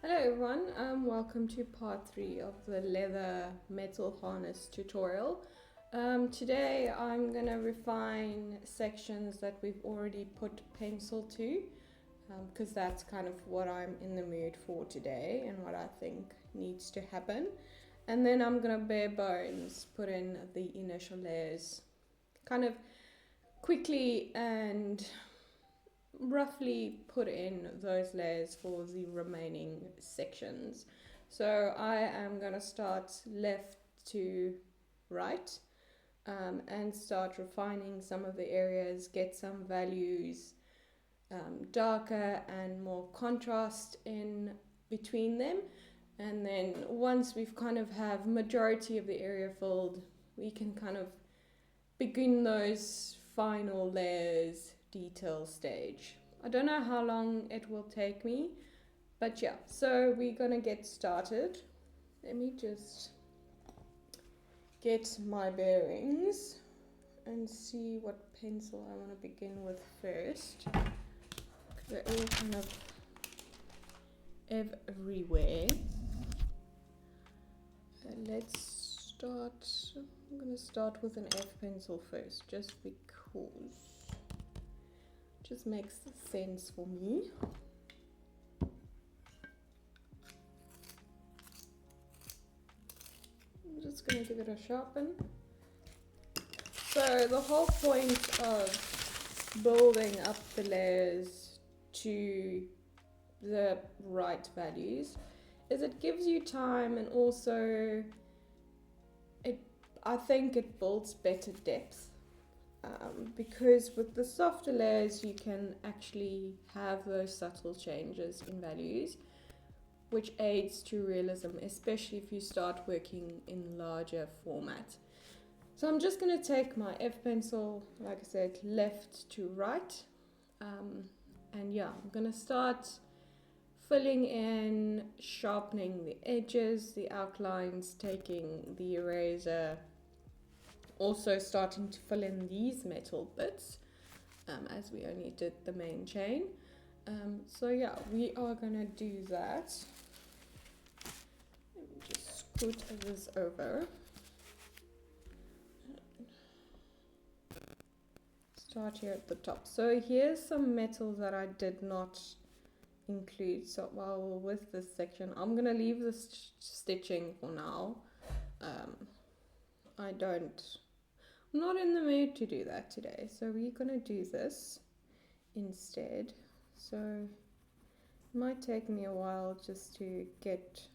Hello everyone, welcome to part 3 of the leather metal harness tutorial. Today I'm going to refine sections that we've already put pencil to, because that's kind of what I'm in the mood for today and what I think needs to happen. And then I'm going to bare bones put in the initial layers kind of quickly and roughly put in those layers for the remaining sections. So I am going to start left to right and start refining some of the areas, get some values darker and more contrast in between them, and then once we've kind of have majority of the area filled, we can kind of begin those final layers detail stage. I don't know how long it will take me, but yeah, so we're gonna get started. Let me just get my bearings and see what pencil I want to begin with first. They're all kind of everywhere. Let's start. I'm gonna start with an F pencil first, just because it just makes sense for me. I'm just gonna give it a sharpen. So the whole point of building up the layers to the right values is it gives you time, and also I think it builds better depth, because with the softer layers you can actually have those subtle changes in values, which aids to realism, especially if you start working in larger format. So I'm just going to take my F pencil, like I said, left to right, and yeah, I'm going to start filling in, sharpening the edges, the outlines, taking the eraser, also starting to fill in these metal bits, as we only did the main chain. So yeah, we are gonna do that. Let me just scoot this over. Start here at the top. So here's some metal that I did not include. So while we're with this section, I'm gonna leave this stitching for now. I'm not in the mood to do that today, so we're gonna do this instead. So it might take me a while just to get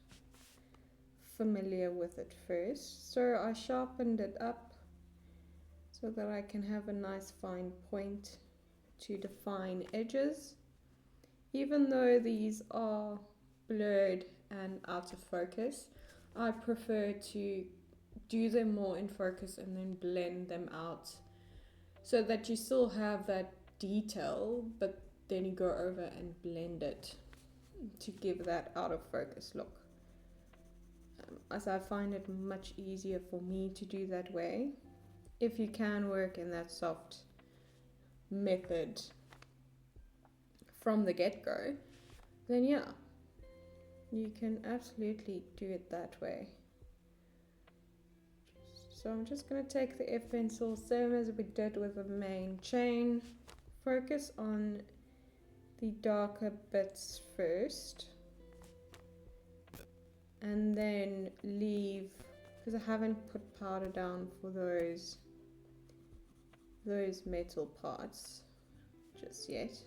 familiar with it first. So I sharpened it up so that I can have a nice fine point to define edges. Even though these are blurred and out of focus, I prefer to do them more in focus and then blend them out so that you still have that detail, but then you go over and blend it to give that out of focus look. As I find it much easier for me to do that way. If you can work in that soft method from the get-go, then yeah, you can absolutely do it that way. So I'm just going to take the F pencil, same as we did with the main chain, focus on the darker bits first, and then leave, because I haven't put powder down for those metal parts just yet.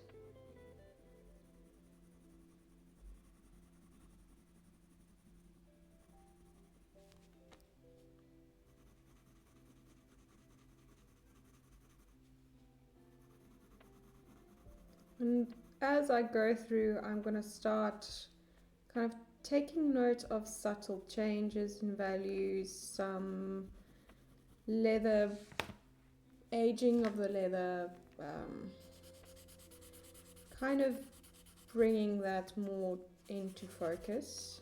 And as I go through, I'm going to start kind of taking note of subtle changes in values, some leather, aging of the leather, kind of bringing that more into focus.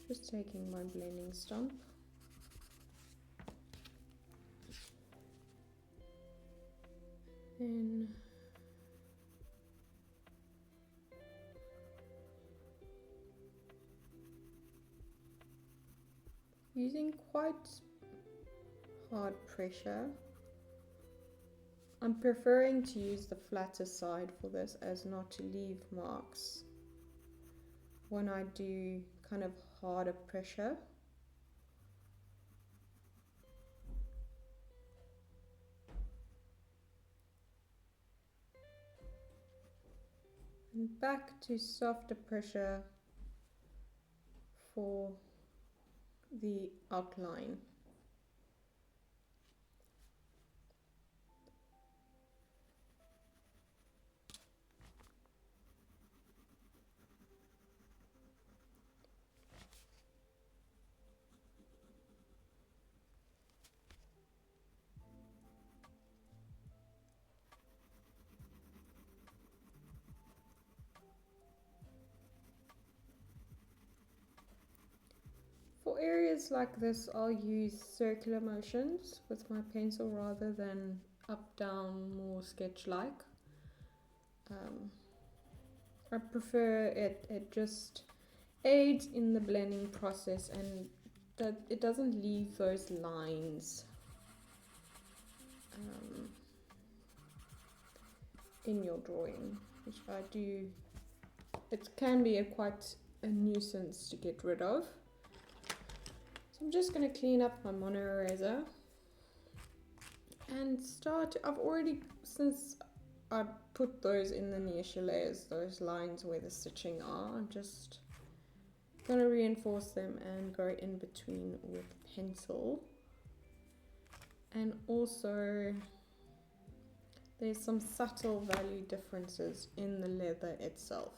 Just taking my blending stump. Then using quite hard pressure. I'm preferring to use the flatter side for this as not to leave marks when I do kind of harder pressure. And back to softer pressure for the outline. For areas like this, I'll use circular motions with my pencil rather than up, down, more sketch-like. I prefer it, it just aids in the blending process and that it doesn't leave those lines in your drawing, which I do. It can be quite a nuisance to get rid of. I'm just going to clean up my mono eraser and start. I've already, since I put those in the initial layers, those lines where the stitching are, I'm just going to reinforce them and go in between with pencil. And also there's some subtle value differences in the leather itself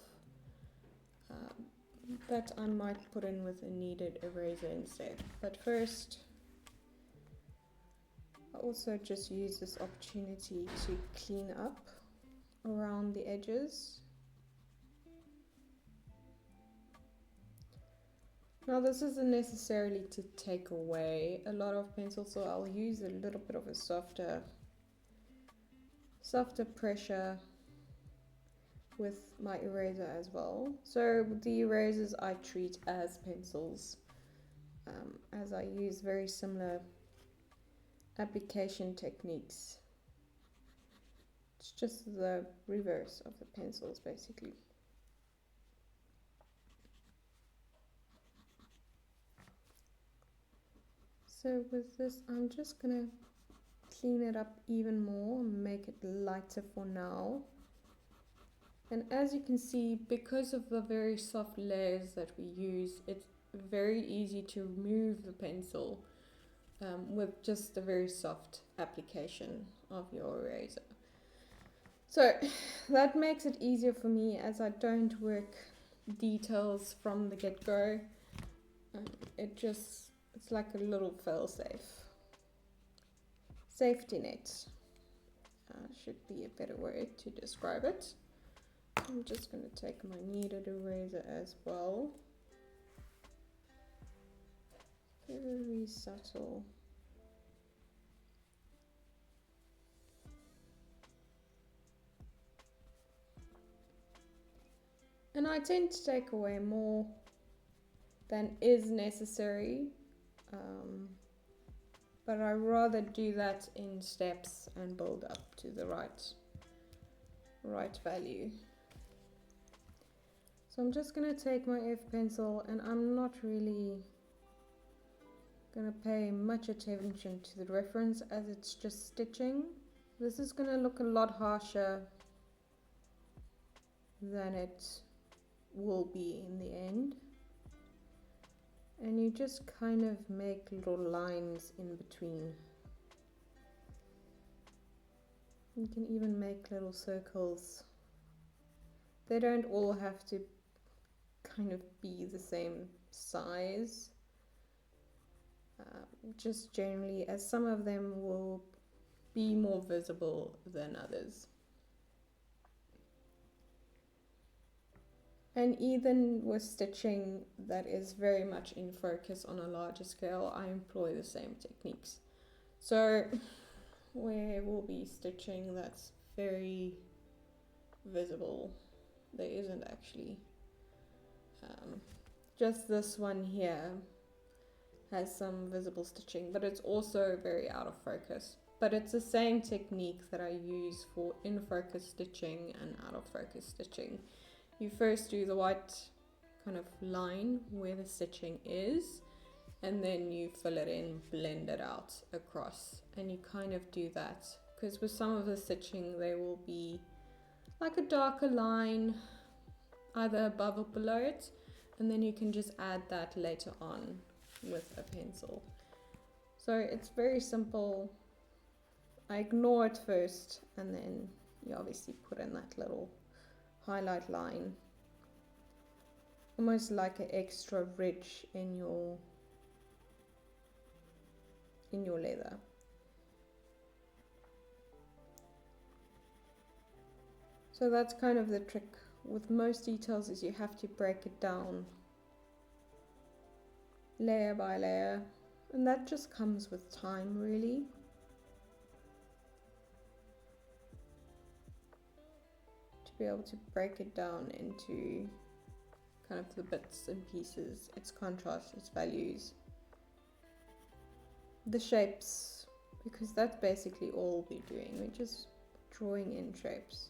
that I might put in with a kneaded eraser instead. But first, I also just use this opportunity to clean up around the edges. Now this isn't necessarily to take away a lot of pencil, so I'll use a little bit of a softer pressure with my eraser as well. So the erasers I treat as pencils, as I use very similar application techniques. It's just the reverse of the pencils basically. So with this, I'm just gonna clean it up even more and make it lighter for now. And as you can see, because of the very soft layers that we use, it's very easy to remove the pencil with just a very soft application of your eraser. So that makes it easier for me as I don't work details from the get-go. It's like a little fail-safe. Safety net should be a better word to describe it. I'm just going to take my kneaded eraser as well. Very subtle. And I tend to take away more than is necessary, but I rather do that in steps and build up to the right value. So I'm just going to take my F pencil, and I'm not really going to pay much attention to the reference as it's just stitching. This is going to look a lot harsher than it will be in the end. And you just kind of make little lines in between. You can even make little circles. They don't all have to kind of be the same size. Just generally, as some of them will be more visible than others. And even with stitching that is very much in focus on a larger scale, I employ the same techniques. So where we'll be stitching that's very visible, there isn't actually. Just this one here has some visible stitching, but it's also very out of focus. But it's the same technique that I use for in focus stitching and out of focus stitching. You first do the white kind of line where the stitching is, and then you fill it in, blend it out across, and you kind of do that because with some of the stitching there will be like a darker line either above or below it, and then you can just add that later on with a pencil. So it's very simple. I ignore it first, and then you obviously put in that little highlight line, almost like an extra ridge in your leather. So that's kind of the trick with most details, is you have to break it down layer by layer, and that just comes with time really. To be able to break it down into kind of the bits and pieces, its contrast, its values, the shapes, because that's basically all we're doing. We're just drawing in shapes.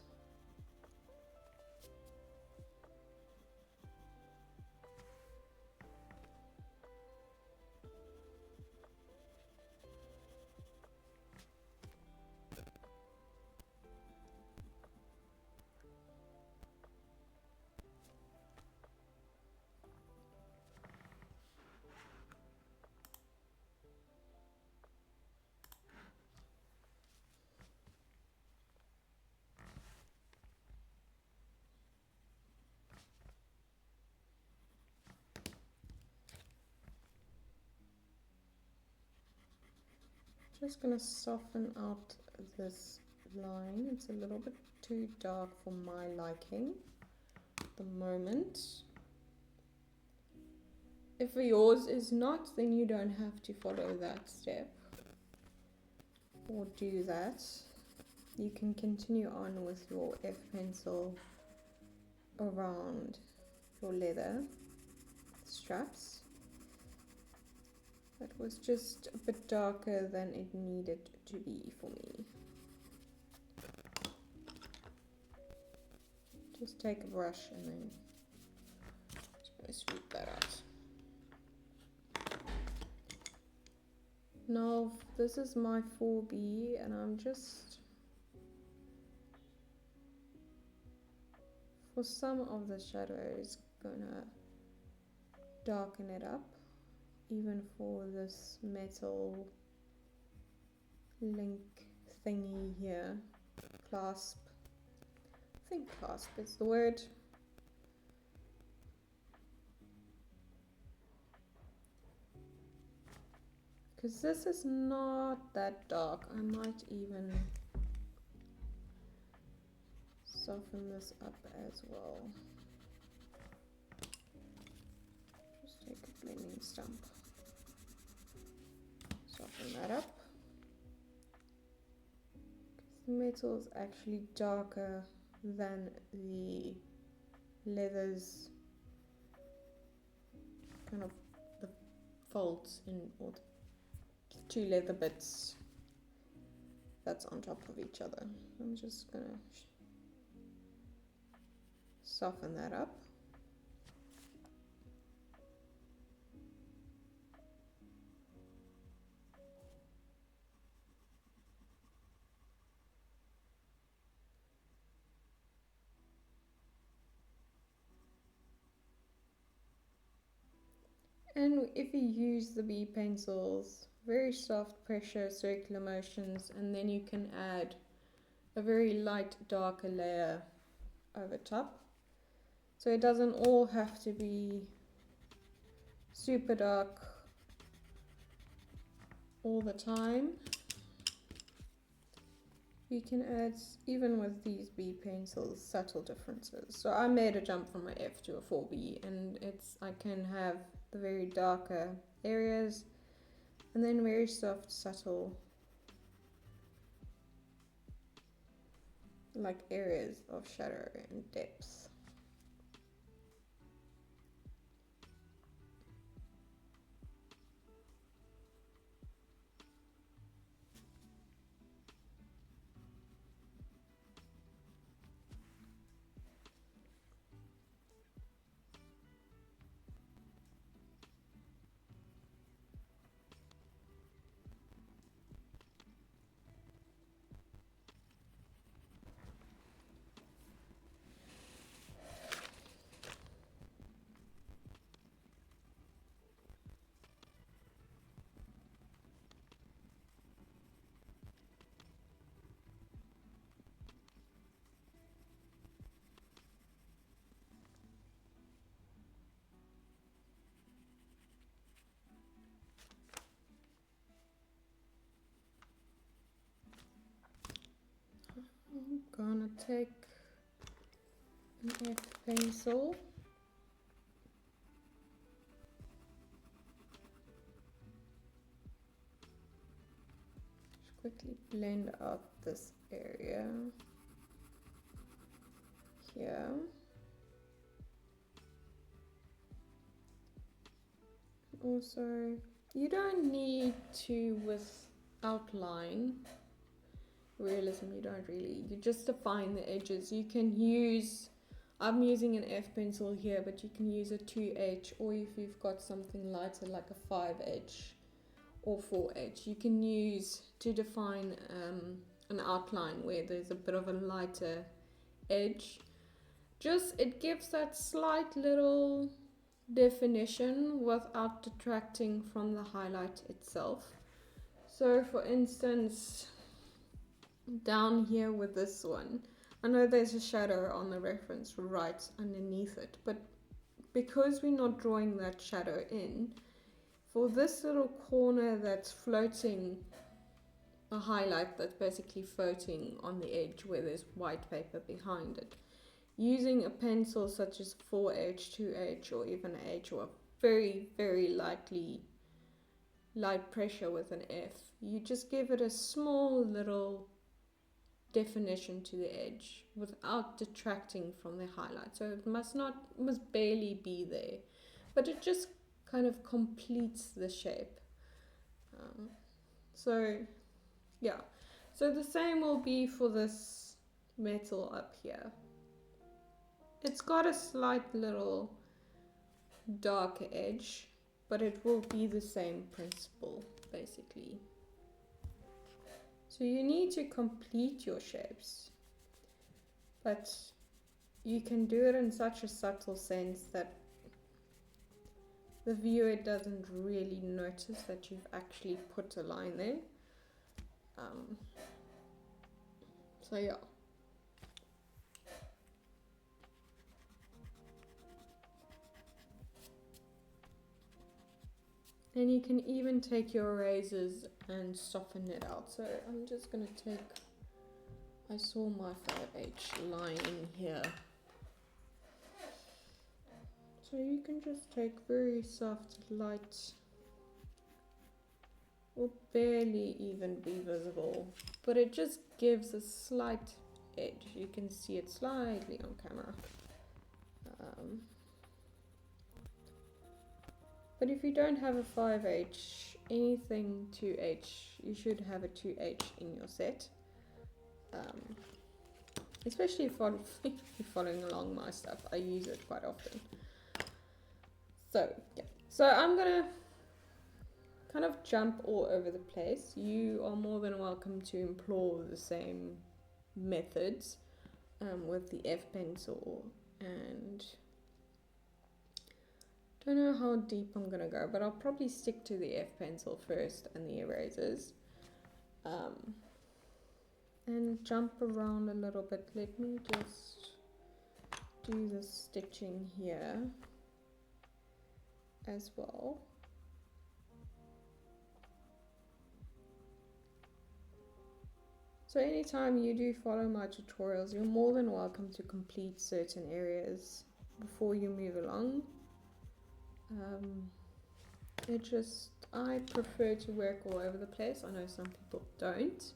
Just gonna soften out this line. It's a little bit too dark for my liking at the moment. If yours is not, then you don't have to follow that step or do that. You can continue on with your F pencil around your leather straps. That was just a bit darker than it needed to be for me. Just take a brush and then just going to sweep that out. Now this is my 4B, and I'm just, for some of the shadows, gonna darken it up. Even for this metal link thingy here, clasp, I think clasp is the word. Because this is not that dark, I might even soften this up as well. Just take a blending stump. Soften that up. The metal is actually darker than the leathers, kind of the folds in, or the two leather bits that's on top of each other. I'm just gonna soften that up. And if you use the B pencils, very soft pressure, circular motions, and then you can add a very light, darker layer over top. So it doesn't all have to be super dark all the time. You can add, even with these B pencils, subtle differences. So I made a jump from an F to a 4B, and I can have the very darker areas and then very soft, subtle, like areas of shadow and depth. take an F pencil. Just quickly blend out this area here. Also, you don't need to, with outline realism, you don't really, you just define the edges. You can use, I'm using an F pencil here, but you can use a 2H, or if you've got something lighter like a 5H or 4H, you can use to define an outline where there's a bit of a lighter edge. Just, it gives that slight little definition without detracting from the highlight itself. So for instance, down here with this one, I know there's a shadow on the reference right underneath it, but because we're not drawing that shadow in, for this little corner that's floating, a highlight that's basically floating on the edge where there's white paper behind it, using a pencil such as 4H, 2H, or even H, or very, very light pressure with an F, you just give it a small little definition to the edge without detracting from the highlight. So it must barely be there, but it just kind of completes the shape. So yeah, so the same will be for this metal up here. It's got a slight little darker edge, but it will be the same principle basically. So you need to complete your shapes, but you can do it in such a subtle sense that the viewer doesn't really notice that you've actually put a line there. So yeah. And you can even take your erasers and soften it out. So I'm just going to take, I saw my 5H line in here. So you can just take very soft, light, will barely even be visible, but it just gives a slight edge. You can see it slightly on camera. But if you don't have a 5H, anything 2H, you should have a 2H in your set. Especially if you're following along my stuff, I use it quite often. So yeah, so I'm gonna kind of jump all over the place. You are more than welcome to employ the same methods with the F pencil, and don't know how deep I'm gonna go, but I'll probably stick to the F pencil first and the erasers, and jump around a little bit. Let me just do the stitching here as well. So anytime you do follow my tutorials, you're more than welcome to complete certain areas before you move along. I prefer to work all over the place. I know some people don't.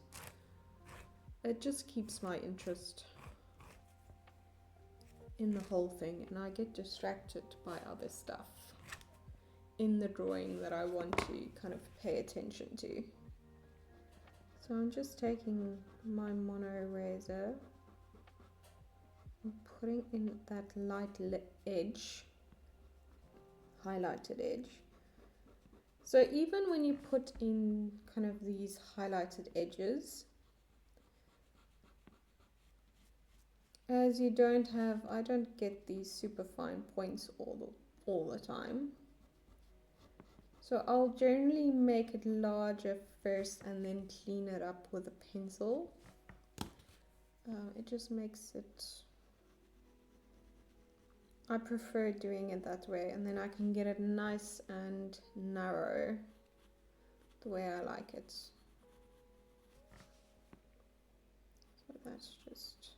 It just keeps my interest in the whole thing, and I get distracted by other stuff in the drawing that I want to kind of pay attention to. So I'm just taking my mono eraser and putting in that light edge, highlighted edge. So even when you put in kind of these highlighted edges, as you I don't get these super fine points all the time. So I'll generally make it larger first and then clean it up with a pencil. It just makes it, I prefer doing it that way, and then I can get it nice and narrow the way I like it. So that's just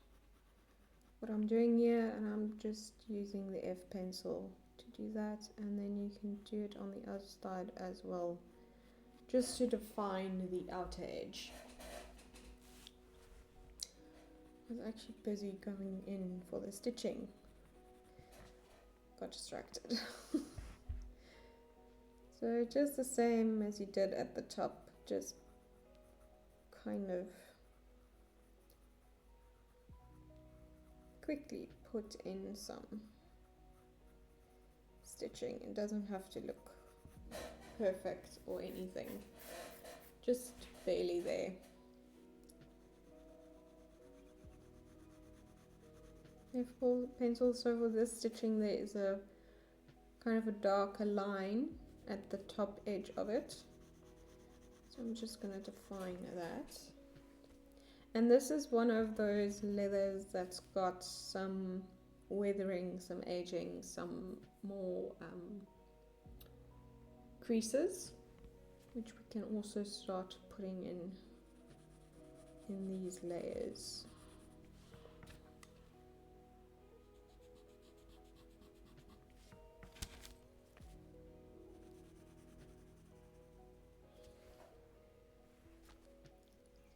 what I'm doing here, and I'm just using the F pencil to do that, and then you can do it on the other side as well, just to define the outer edge. I was actually busy going in for the stitching, got distracted. So just the same as you did at the top, just kind of quickly put in some stitching. It doesn't have to look perfect or anything, just barely there. F4 pencil, so for this stitching there is a kind of a darker line at the top edge of it. So I'm just going to define that. And this is one of those leathers that's got some weathering, some aging, some more creases, which we can also start putting in these layers.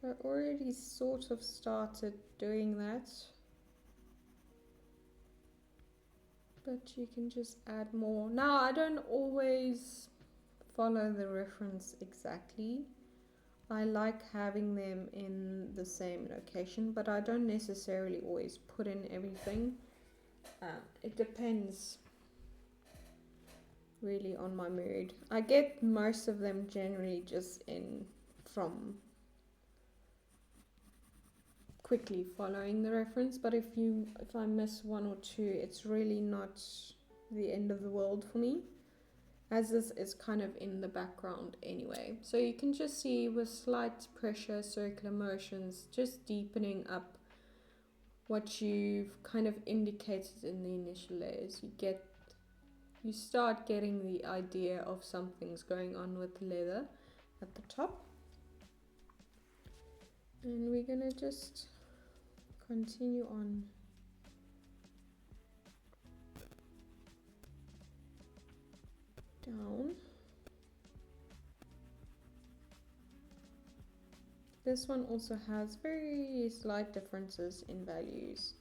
I already sort of started doing that, but you can just add more. Now, I don't always follow the reference exactly. I like having them in the same location, but I don't necessarily always put in everything. It depends really on my mood. I get most of them generally just in from quickly following the reference, but if I miss one or two, it's really not the end of the world for me, as this is kind of in the background anyway. So you can just see with slight pressure, circular motions, just deepening up what you've kind of indicated in the initial layers. You start getting the idea of something's going on with the leather at the top. And we're gonna just continue on down. This one also has very slight differences in values.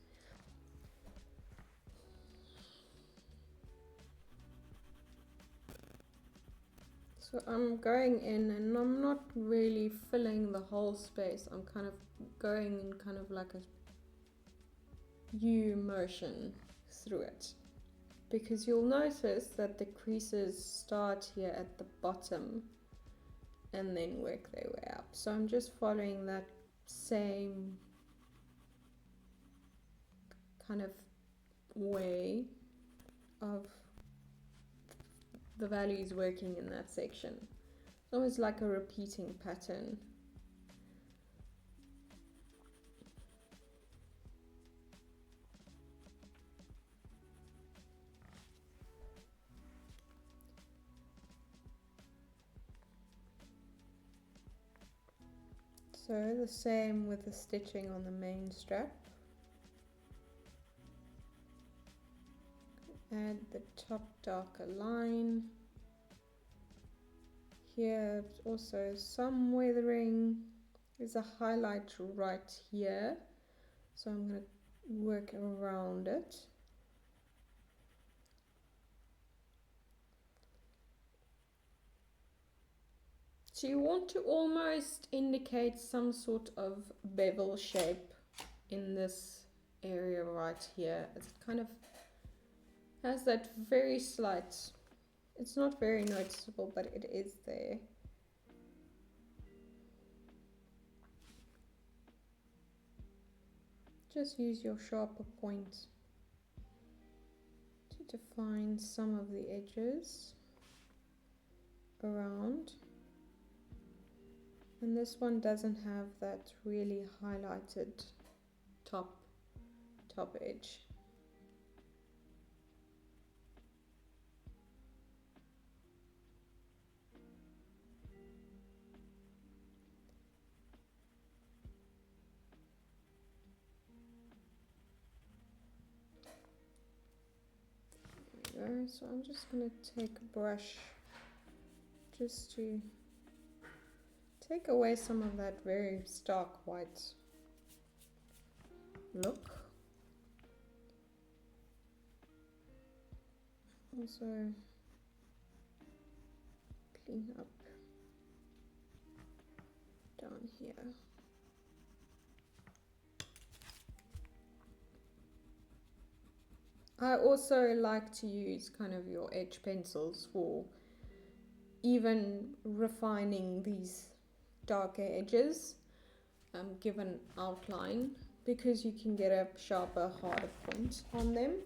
So I'm going in and I'm not really filling the whole space. I'm kind of going in kind of like a U motion through it, because you'll notice that the creases start here at the bottom and then work their way up. So I'm just following that same kind of way of the values working in that section. It's almost like a repeating pattern. So the same with the stitching on the main strap. Add the top darker line. Here also some weathering. There's a highlight right here, so I'm going to work around it. So you want to almost indicate some sort of bevel shape in this area right here. It kind of has that very slight, it's not very noticeable, but it is there. Just use your sharper point to define some of the edges around. And this one doesn't have that really highlighted top edge. so I'm just going to take a brush just to take away some of that very stark white look. Also clean up down here. I also like to use kind of your edge pencils for even refining these darker edges, give an outline, because you can get a sharper, harder point on them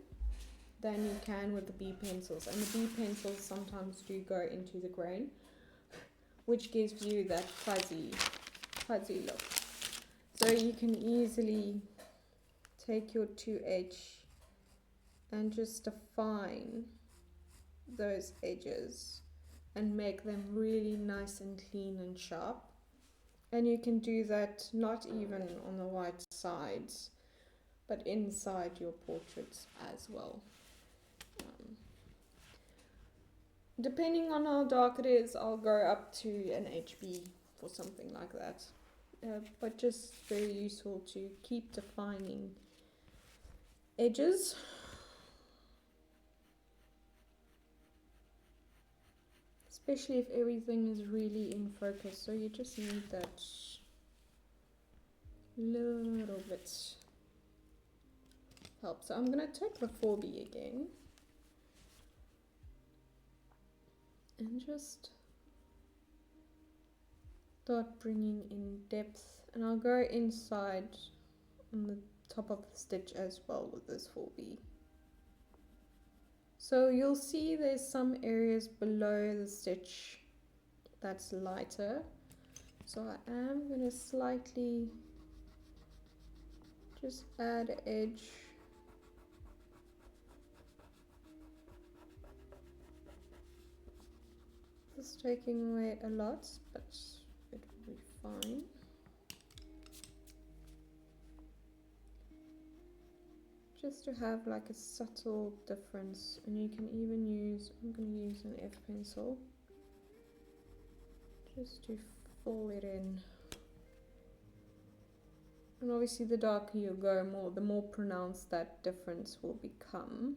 than you can with the B pencils. And the B pencils sometimes do go into the grain, which gives you that fuzzy look. So you can easily take your 2H and just define those edges and make them really nice and clean and sharp. And you can do that not even on the white sides, but inside your portraits as well. Depending on how dark it is, I'll go up to an HB for something like that. But just very useful to keep defining edges. Especially if everything is really in focus, so you just need that little bit help. So I'm going to take the 4B again and just start bringing in depth, and I'll go inside on the top of the stitch as well with this 4B. So you'll see there's some areas below the stitch that's lighter. So I am going to slightly just add an edge. It's taking away a lot, but it will be fine. Just to have like a subtle difference, and you can even use, I'm going to use an F pencil just to fill it in. And obviously the darker you go, the more pronounced that difference will become.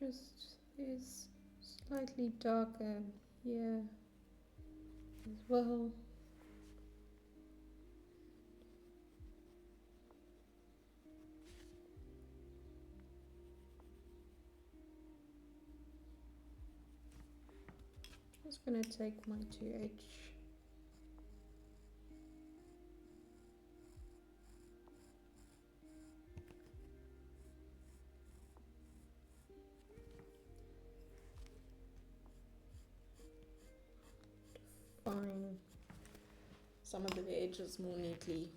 Just is slightly darker here as well. Just going to take my 2H. Define some of the edges more neatly.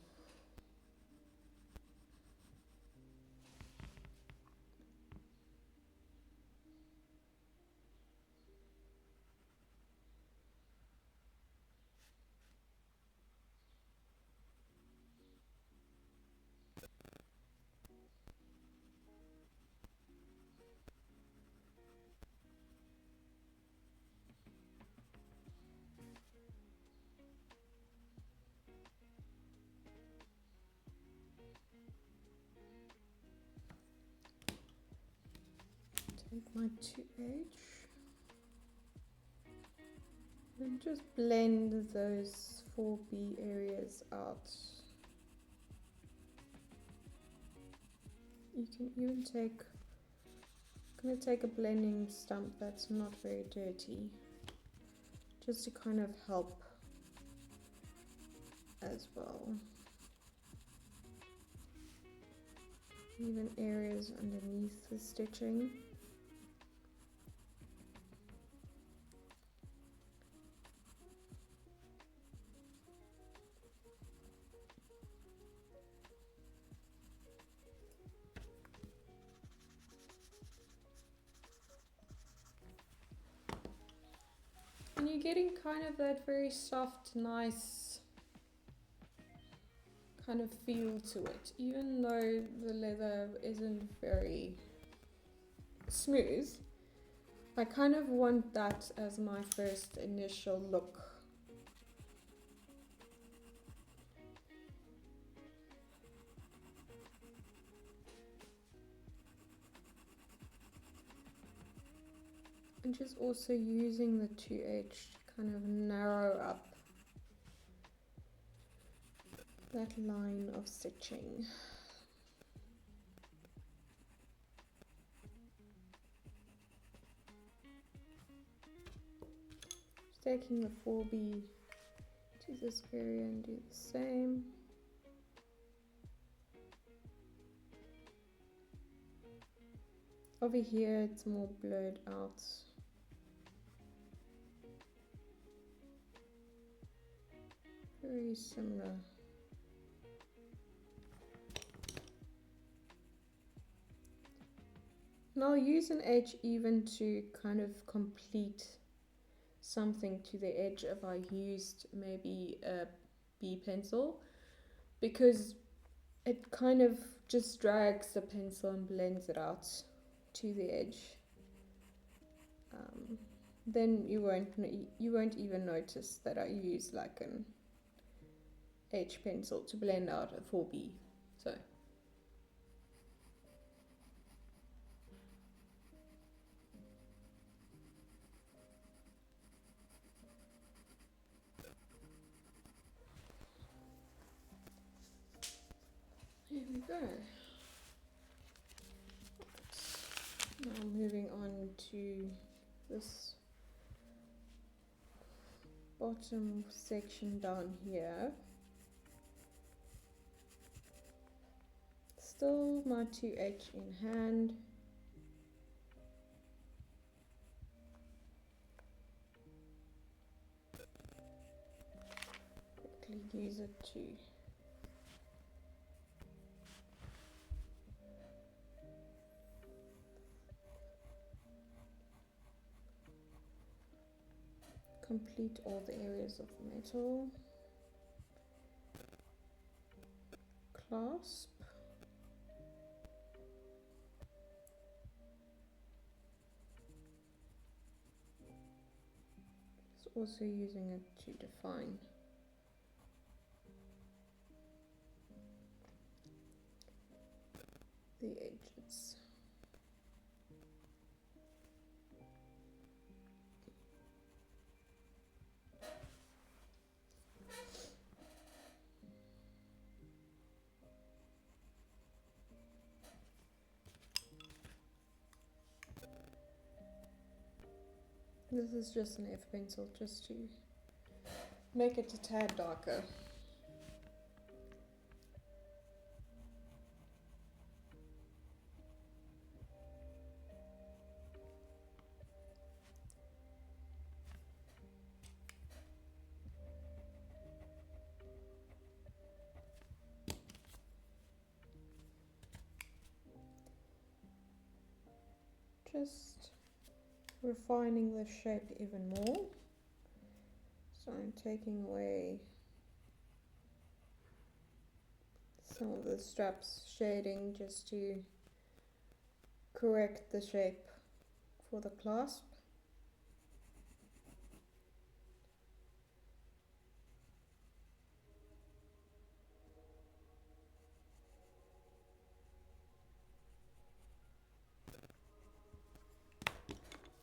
Take my 2H and just blend those 4B areas out. You can even take, I'm going to take a blending stump that's not very dirty, just to kind of help as well. Even areas underneath the stitching. And you're getting kind of that very soft, nice kind of feel to it, even though the leather isn't very smooth. I kind of want that as my first initial look. And just also using the 2H to kind of narrow up that line of stitching. Just taking the 4B to this area and do the same. Over here it's more blurred out. Very similar. And I'll use an edge even to kind of complete something to the edge if I used maybe a B pencil, because it kind of just drags the pencil and blends it out to the edge. Then you won't even notice that I use like an H pencil to blend out a 4B. So here we go. Now moving on to this bottom section down here. Still my 2H in hand. Quickly use it to complete all the areas of the metal. Clasp. Just also using it to define the edges. This is just an F pencil, just to make it a tad darker. Just refining the shape even more. So I'm taking away some of the straps shading just to correct the shape for the clasp.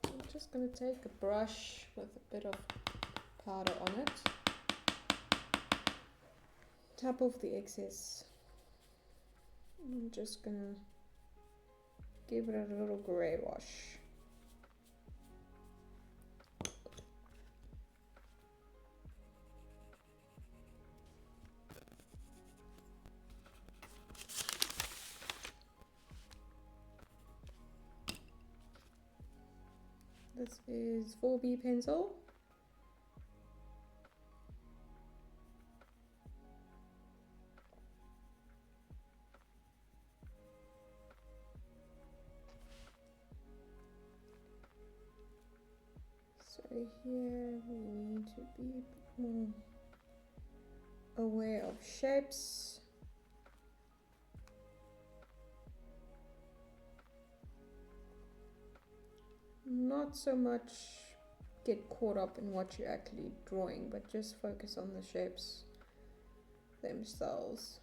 I'm just going to take a brush with a bit of powder on it, tap off the excess. I'm just going to give it a little grey wash. This is 4B pencil. So So here we need to be a bit more aware of shapes. Not so much get caught up in what you're actually drawing, but just focus on the shapes themselves.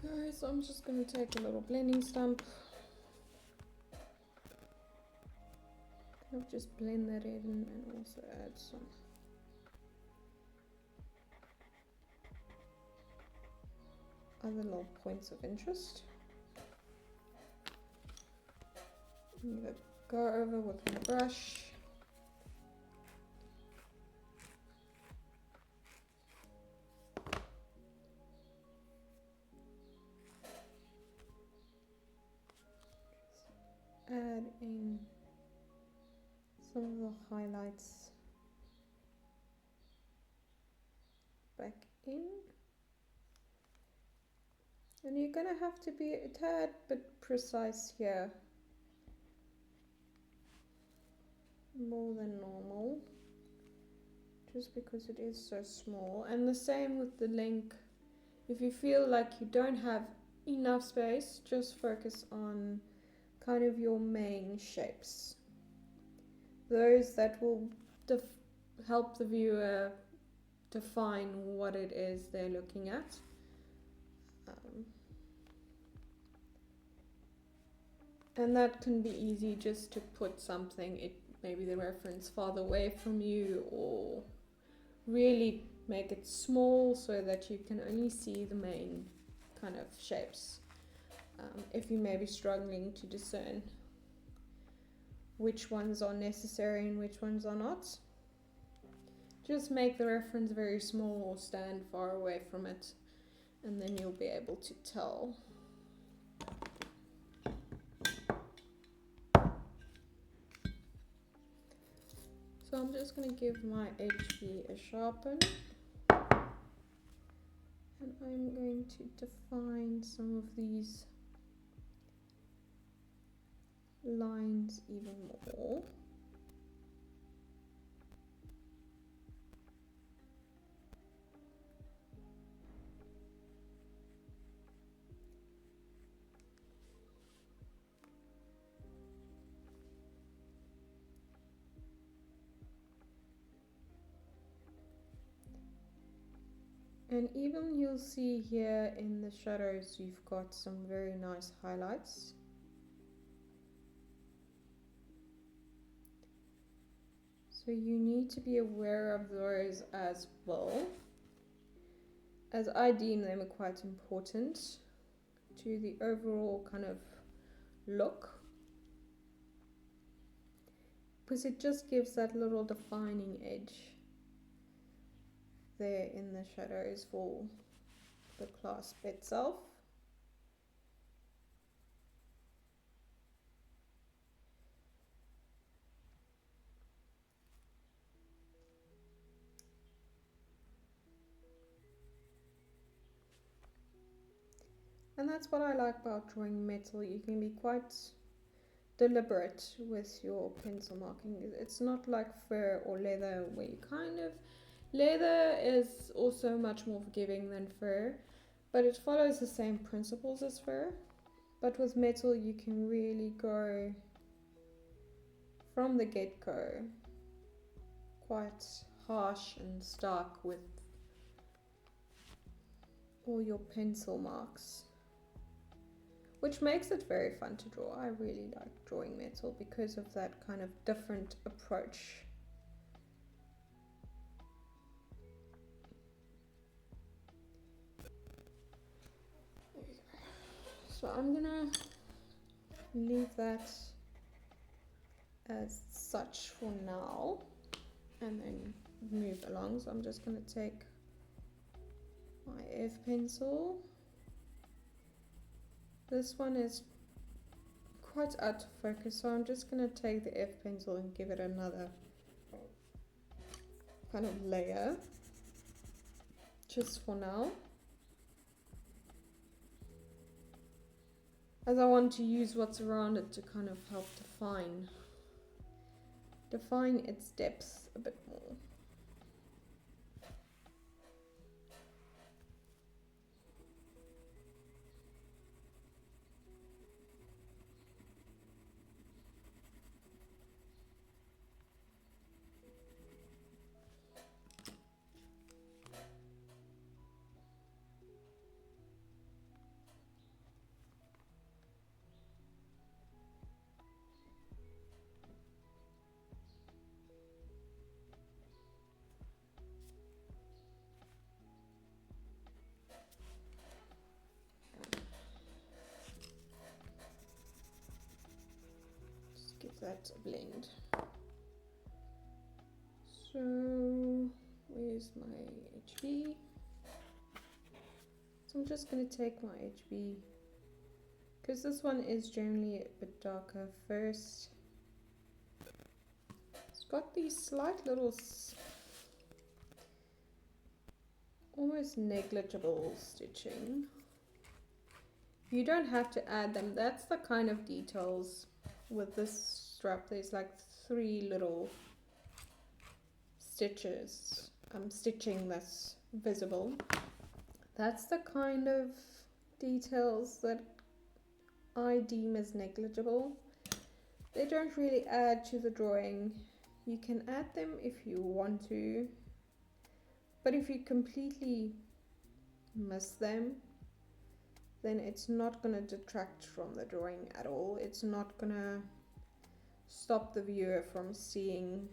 Guys, I'm just going to take a little blending stump. Kind of just blend that in and also add some other little points of interest. I'm going to go over with my brush. Add in some of the highlights back in, and you're gonna have to be a tad bit precise here, more than normal, just because it is so small. And the same with the link. If you feel like you don't have enough space, just focus on kind of your main shapes, those that will help the viewer define what it is they're looking at. And that can be easy, just to put something, maybe the reference farther away from you, or really make it small so that you can only see the main kind of shapes. If you may be struggling to discern which ones are necessary and which ones are not, just make the reference very small or stand far away from it, and then you'll be able to tell. So I'm just going to give my HB a sharpen, and I'm going to define some of these lines even more. And even you'll see here in the shadows, you've got some very nice highlights. So you need to be aware of those as well, as I deem them quite important to the overall kind of look, because it just gives that little defining edge there in the shadows for the clasp itself. And that's what I like about drawing metal. You can be quite deliberate with your pencil marking. It's not like fur or leather, where you kind of, leather is also much more forgiving than fur, but it follows the same principles as fur. But with metal, you can really go from the get-go quite harsh and stark with all your pencil marks, which makes it very fun to draw. I really like drawing metal because of that kind of different approach So I'm gonna leave that as such for now and then move along. So I'm just gonna take my F pencil. This one is quite out of focus, so I'm just gonna take the F pencil and give it another kind of layer just for now, as I want to use what's around it to kind of help define its depth a bit more. Give that a blend. So where's my HB? So I'm just going to take my HB, because this one is generally a bit darker first. It's got these slight little almost negligible stitching. You don't have to add them. That's the kind of details with this strap. There's like 3 little stitches, stitching that's visible. That's the kind of details that I deem as negligible. They don't really add to the drawing. You can add them if you want to, but if you completely miss them, then it's not going to detract from the drawing at all. It's not going to stop the viewer from seeing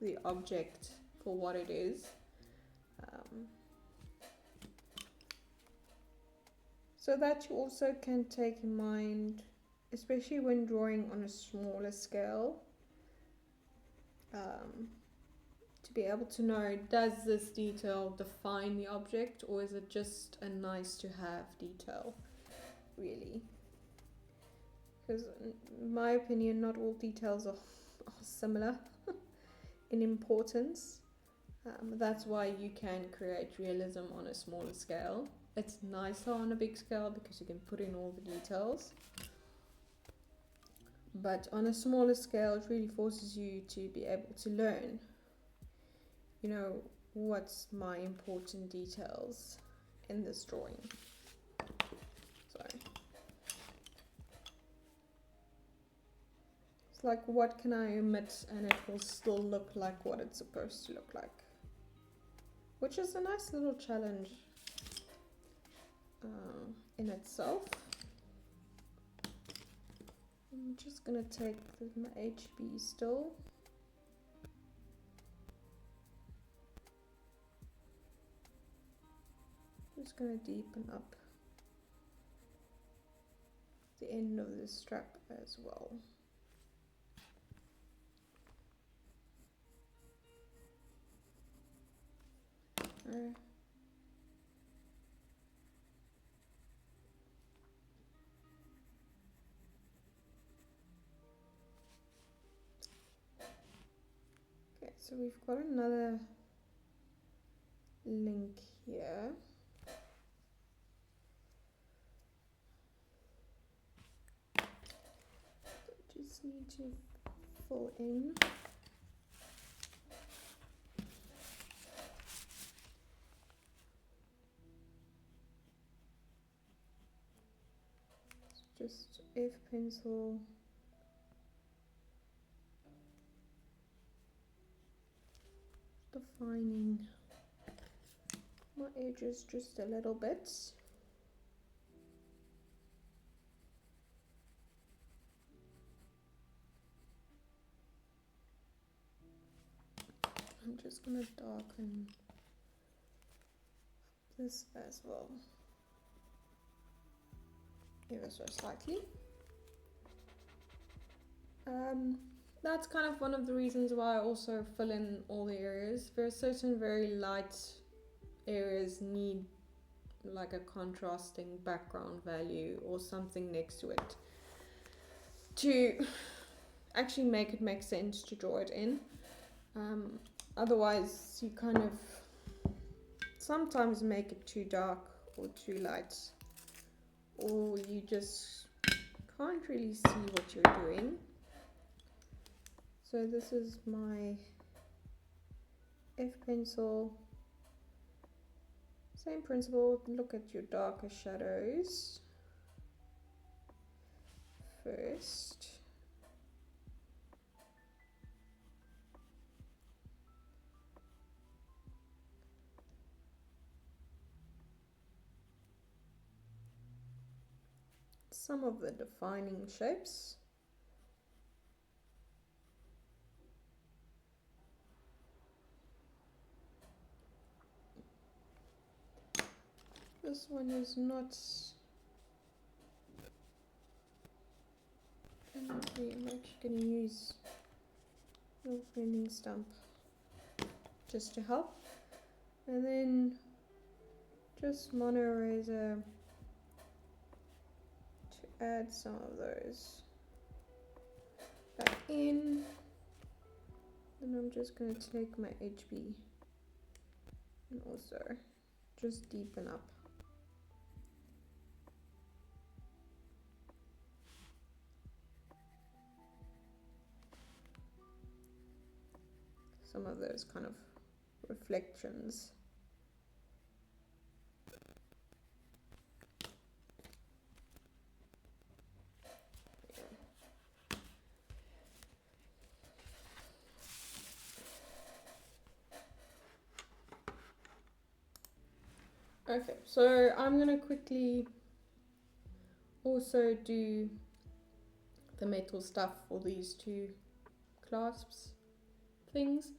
the object for what it is. So that you also can take in mind, especially when drawing on a smaller scale, to be able to know, does this detail define the object, or is it just a nice to have detail, really? Because in my opinion, not all details are similar in importance. That's why you can create realism on a smaller scale. It's nicer on a big scale because you can put in all the details. But on a smaller scale, it really forces you to be able to learn, you know, what's my important details in this drawing. So it's like, what can I omit and it will still look like what it's supposed to look like, which is a nice little challenge in itself. I'm just gonna take my HB still. Just gonna deepen up the end of the strap as well. Okay, so we've got another link here. Just need to fill in. Just F pencil. Defining my edges just a little bit. I'm just going to darken this as well. ever so slightly. That's kind of one of the reasons why I also fill in all the areas. There are certain very light areas need like a contrasting background value or something next to it to actually make it make sense to draw it in. Otherwise you kind of sometimes make it too dark or too light, or you just can't really see what you're doing. So this is my F pencil. Same principle, look at your darker shadows first. Some of the defining shapes. This one is not. I'm actually going to use a blending stump just to help, and then just mono eraser to add some of those back in. Then I'm just going to take my HB and also just deepen up. Some of those kind of reflections. Okay, so I'm going to quickly also do the metal stuff for these two clasps things.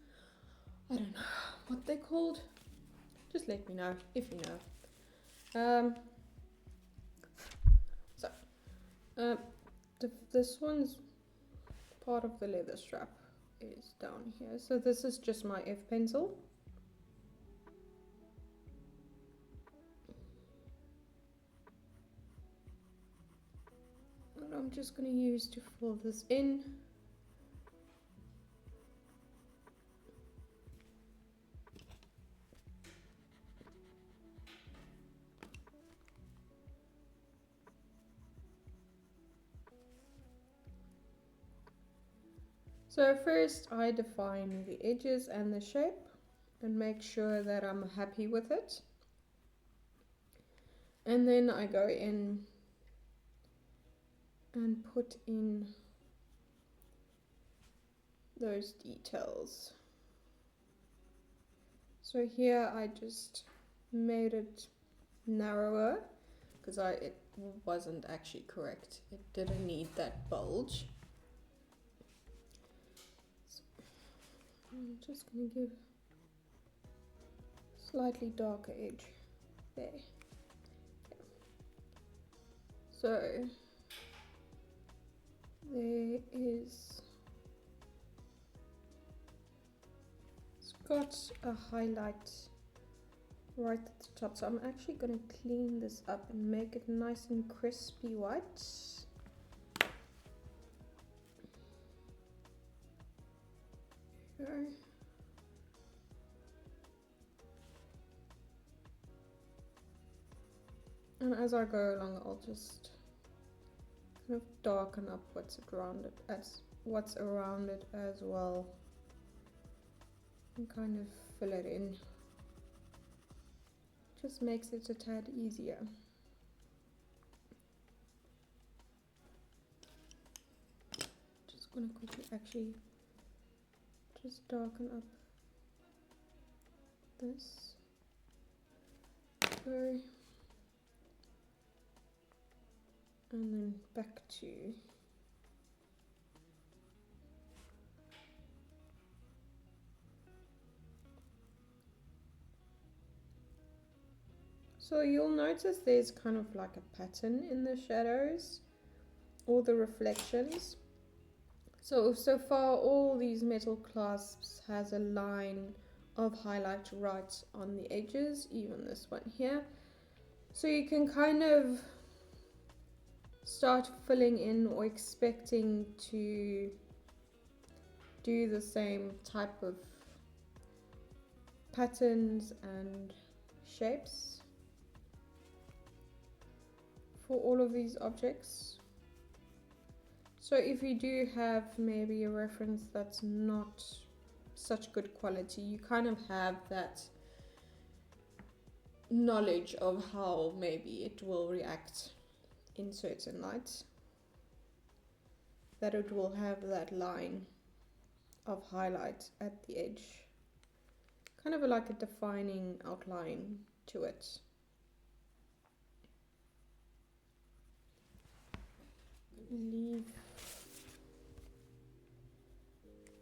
I don't know what they're called. Just let me know if you know. This one's part of the leather strap is down here. So this is just my F pencil. And I'm just going to use to fill this in. So first I define the edges and the shape and make sure that I'm happy with it. And then I go in and put in those details. So here I just made it narrower because it wasn't actually correct. It didn't need that bulge. I'm just going to give slightly darker edge there. Okay. So there is, it's got a highlight right at the top, so I'm actually going to clean this up and make it nice and crispy white. And as I go along, I'll just kind of darken up what's around it as well, and kind of fill it in. Just makes it a tad easier. Just gonna quickly actually just darken up this. Go. And then back to So you'll notice there's kind of like a pattern in the shadows or the reflections. So far all these metal clasps has a line of highlight right on the edges, even this one here. So you can kind of start filling in or expecting to do the same type of patterns and shapes for all of these objects. So if you do have maybe a reference that's not such good quality, you kind of have that knowledge of how maybe it will react in certain lights, that it will have that line of highlight at the edge, kind of like a defining outline to it. Leave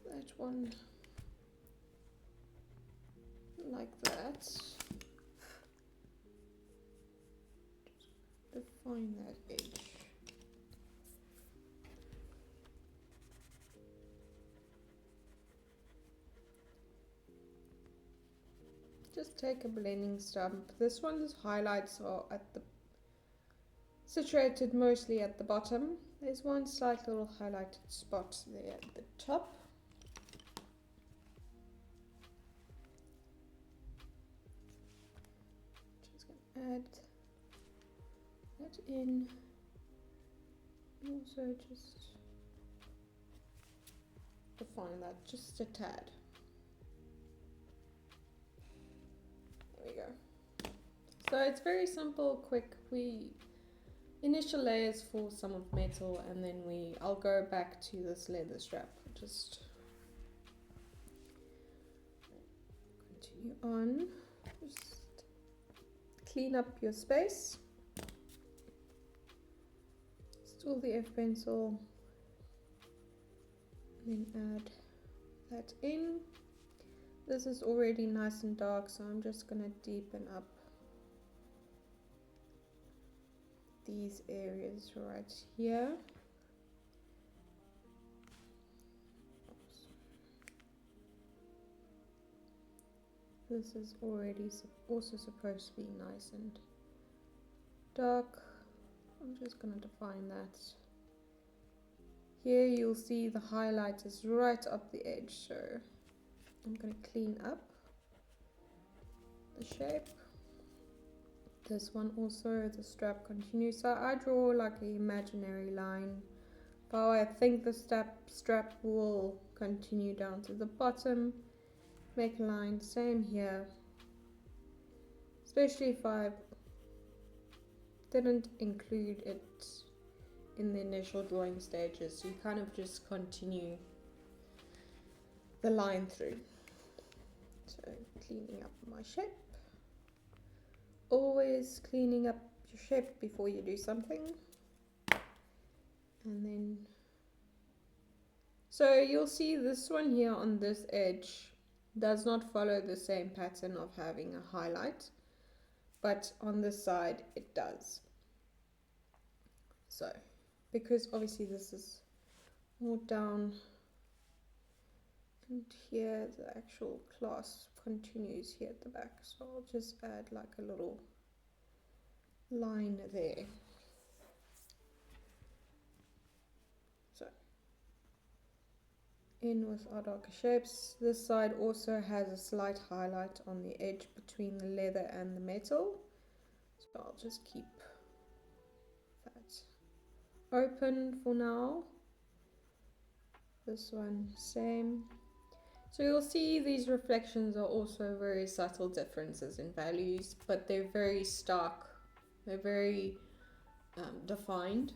that one like that. Just define that edge. Just take a blending stump. This one's highlights are situated mostly at the bottom. There's one slight little highlighted spot there at the top. Just gonna add that in. Also just define that just a tad. There we go. So it's very simple, quick. Initial layers for some of metal, and then I'll go back to this leather strap. Just continue on. Just clean up your space. Still the F pencil, and then add that in. This is already nice and dark, so I'm just gonna deepen up these areas right here. This is already also supposed to be nice and dark. I'm just going to define that. Here you'll see the highlight is right up the edge, so I'm going to clean up the shape. This one also, the strap continues. So I draw like an imaginary line. But I think the strap will continue down to the bottom. Make a line, same here. Especially if I didn't include it in the initial drawing stages. You kind of just continue the line through. So cleaning up my shape. Always cleaning up your shape before you do something. And then, so you'll see this one here on this edge does not follow the same pattern of having a highlight, but on this side it does. So, because obviously this is more down, and here the actual clasp continues here at the back, so I'll just add like a little line there. So in with our darker shapes. This side also has a slight highlight on the edge between the leather and the metal, so I'll just keep that open for now. This one same. So you'll see these reflections are also very subtle differences in values, but they're very stark. They're very defined,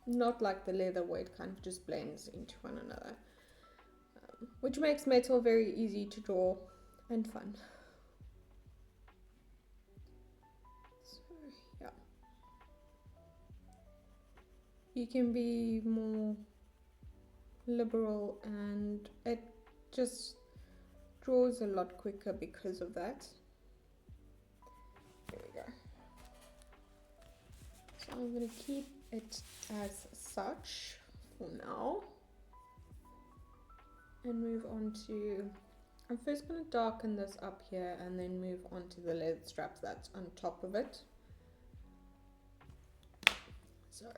not like the leather where it kind of just blends into one another, which makes metal very easy to draw and fun. So yeah, you can be more liberal and it just draws a lot quicker because of that. There we go. I'm going to keep it as such for now and move on to, I'm first going to darken this up here and then move on to the leather strap that's on top of it. Sorry.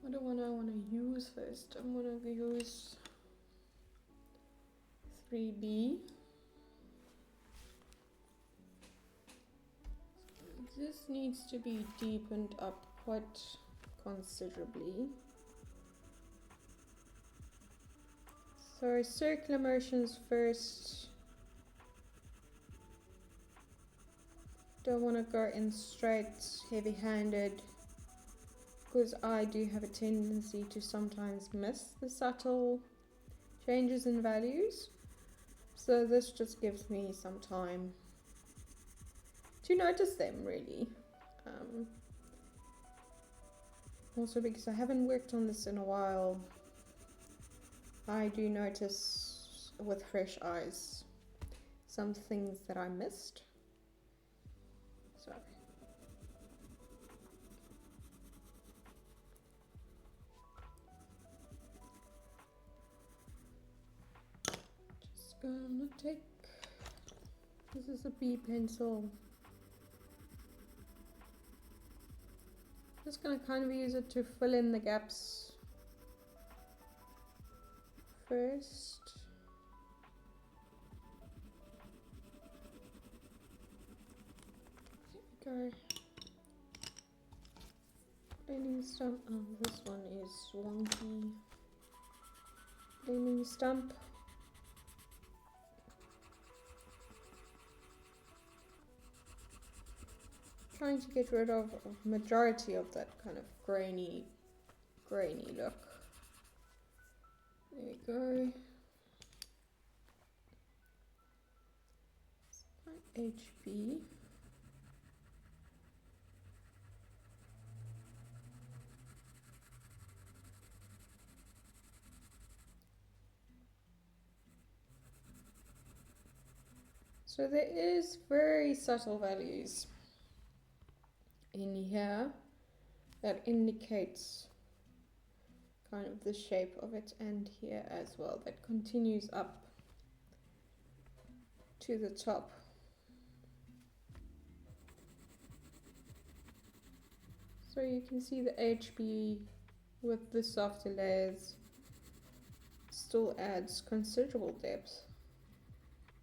What do I want to use first? I'm going to use 3B. This needs to be deepened up quite considerably. So circular motions first. Don't want to go in straight, heavy-handed, because I do have a tendency to sometimes miss the subtle changes in values. So this just gives me some time to notice them, really. Also because I haven't worked on this in a while, I do notice with fresh eyes some things that I missed. So just gonna take, this is a B pencil. Just gonna kind of use it to fill in the gaps first. There we go. Leaning stump. Oh, this one is wonky. Leaning stump. Trying to get rid of majority of that kind of grainy look. There we go. My HB. So there is very subtle values in here that indicates kind of the shape of it, and here as well that continues up to the top. So you can see the HB with the softer layers still adds considerable depth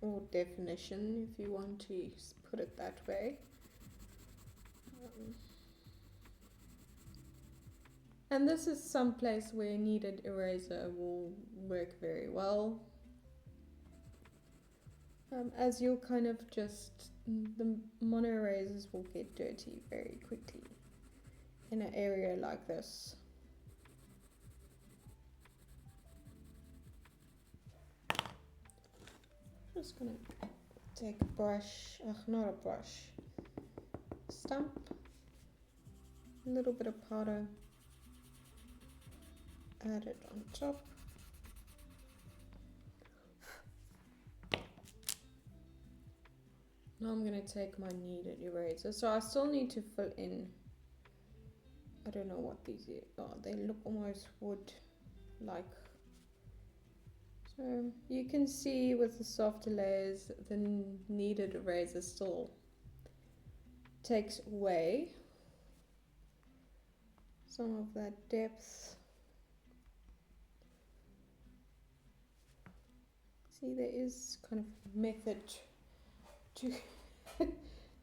or definition, if you want to put it that way. And this is some place where Kneaded Eraser will work very well, as you'll kind of just, the mono erasers will get dirty very quickly in an area like this. Just gonna take a brush, not a brush, stump, a little bit of powder, add it on top. Now I'm gonna take my Kneaded Eraser. So I still need to fill in, I don't know what these are, they look almost wood-like. So you can see with the softer layers, the Kneaded Eraser still takes away some of that depth. See, there is kind of method to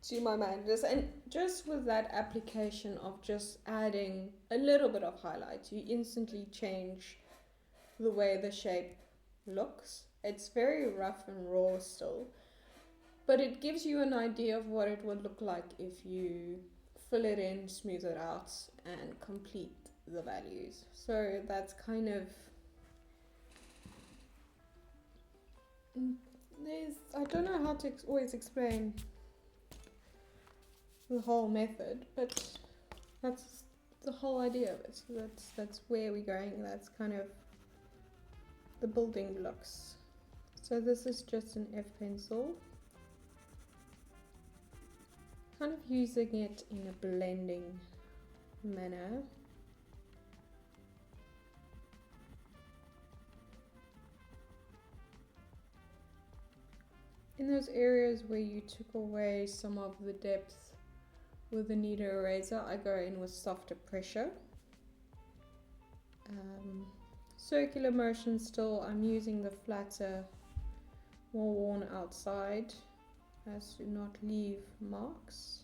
to my madness, and just with that application of just adding a little bit of highlight, you instantly change the way the shape looks. It's very rough and raw still, but it gives you an idea of what it would look like if you fill it in, smooth it out, and complete the values. So that's kind of, I don't know how to always explain the whole method, but that's the whole idea of it. So that's where we're going. That's kind of the building blocks. So this is just an F pencil. kind of using it in a blending manner. In those areas where you took away some of the depth with the Kneaded Eraser, I go in with softer pressure. Circular motion still, I'm using the flatter, more worn outside as to not leave marks.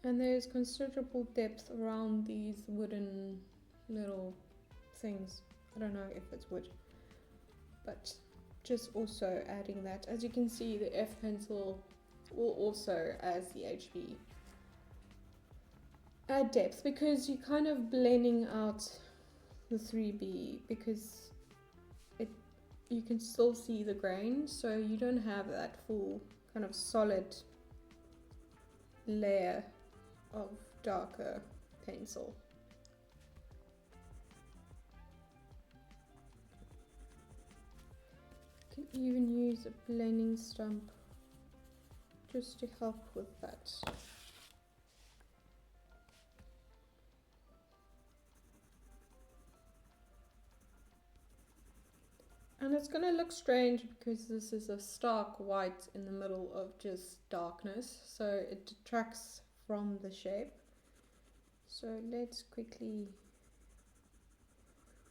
And there's considerable depth around these wooden little things. I don't know if it's wood, but just also adding that. As you can see, the F pencil will also, as the HB, add depth because you're kind of blending out the 3B because you can still see the grain, so you don't have that full kind of solid layer of darker pencil. You can even use a blending stump just to help with that. And it's going to look strange because this is a stark white in the middle of just darkness, so it detracts from the shape. So let's quickly,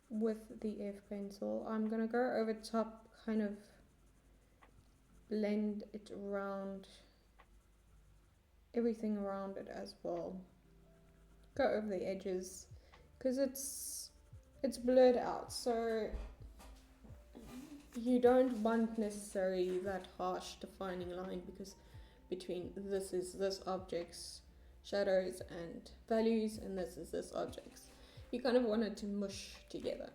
with the F pencil, I'm going to go over top, kind of blend it around, everything around it as well. Go over the edges because it's blurred out, so you don't want necessarily that harsh defining line, because between this is this object's shadows and values and this is this object's, you kind of want it to mush together.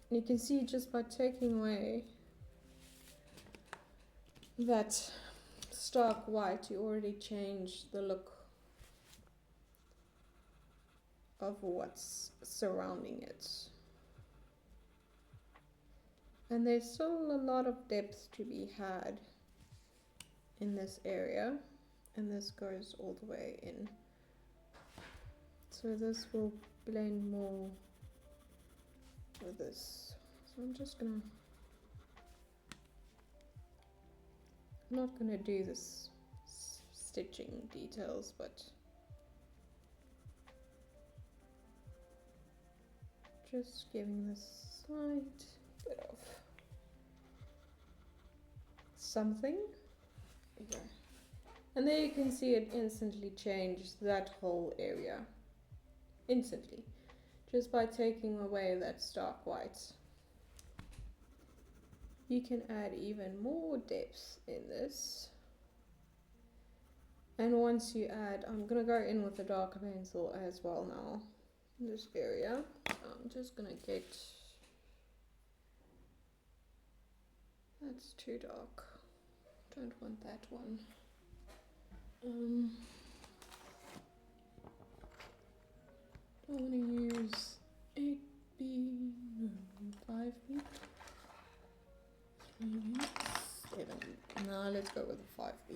And you can see just by taking away that stark white, you already changed the look of what's surrounding it. And there's still a lot of depth to be had in this area, and this goes all the way in. So this will blend more with this. So I'm not gonna do this stitching details, but just giving this slight bit of something. Okay. And there you can see it instantly changed that whole area. Instantly. Just by taking away that stark white. You can add even more depth in this. And once you add, I'm going to go in with a darker pencil as well now in this area. I'm just going to get, that's too dark. Don't want that one. I want to use 8B, no, 5B, 3B, 7B. Now let's go with the 5B.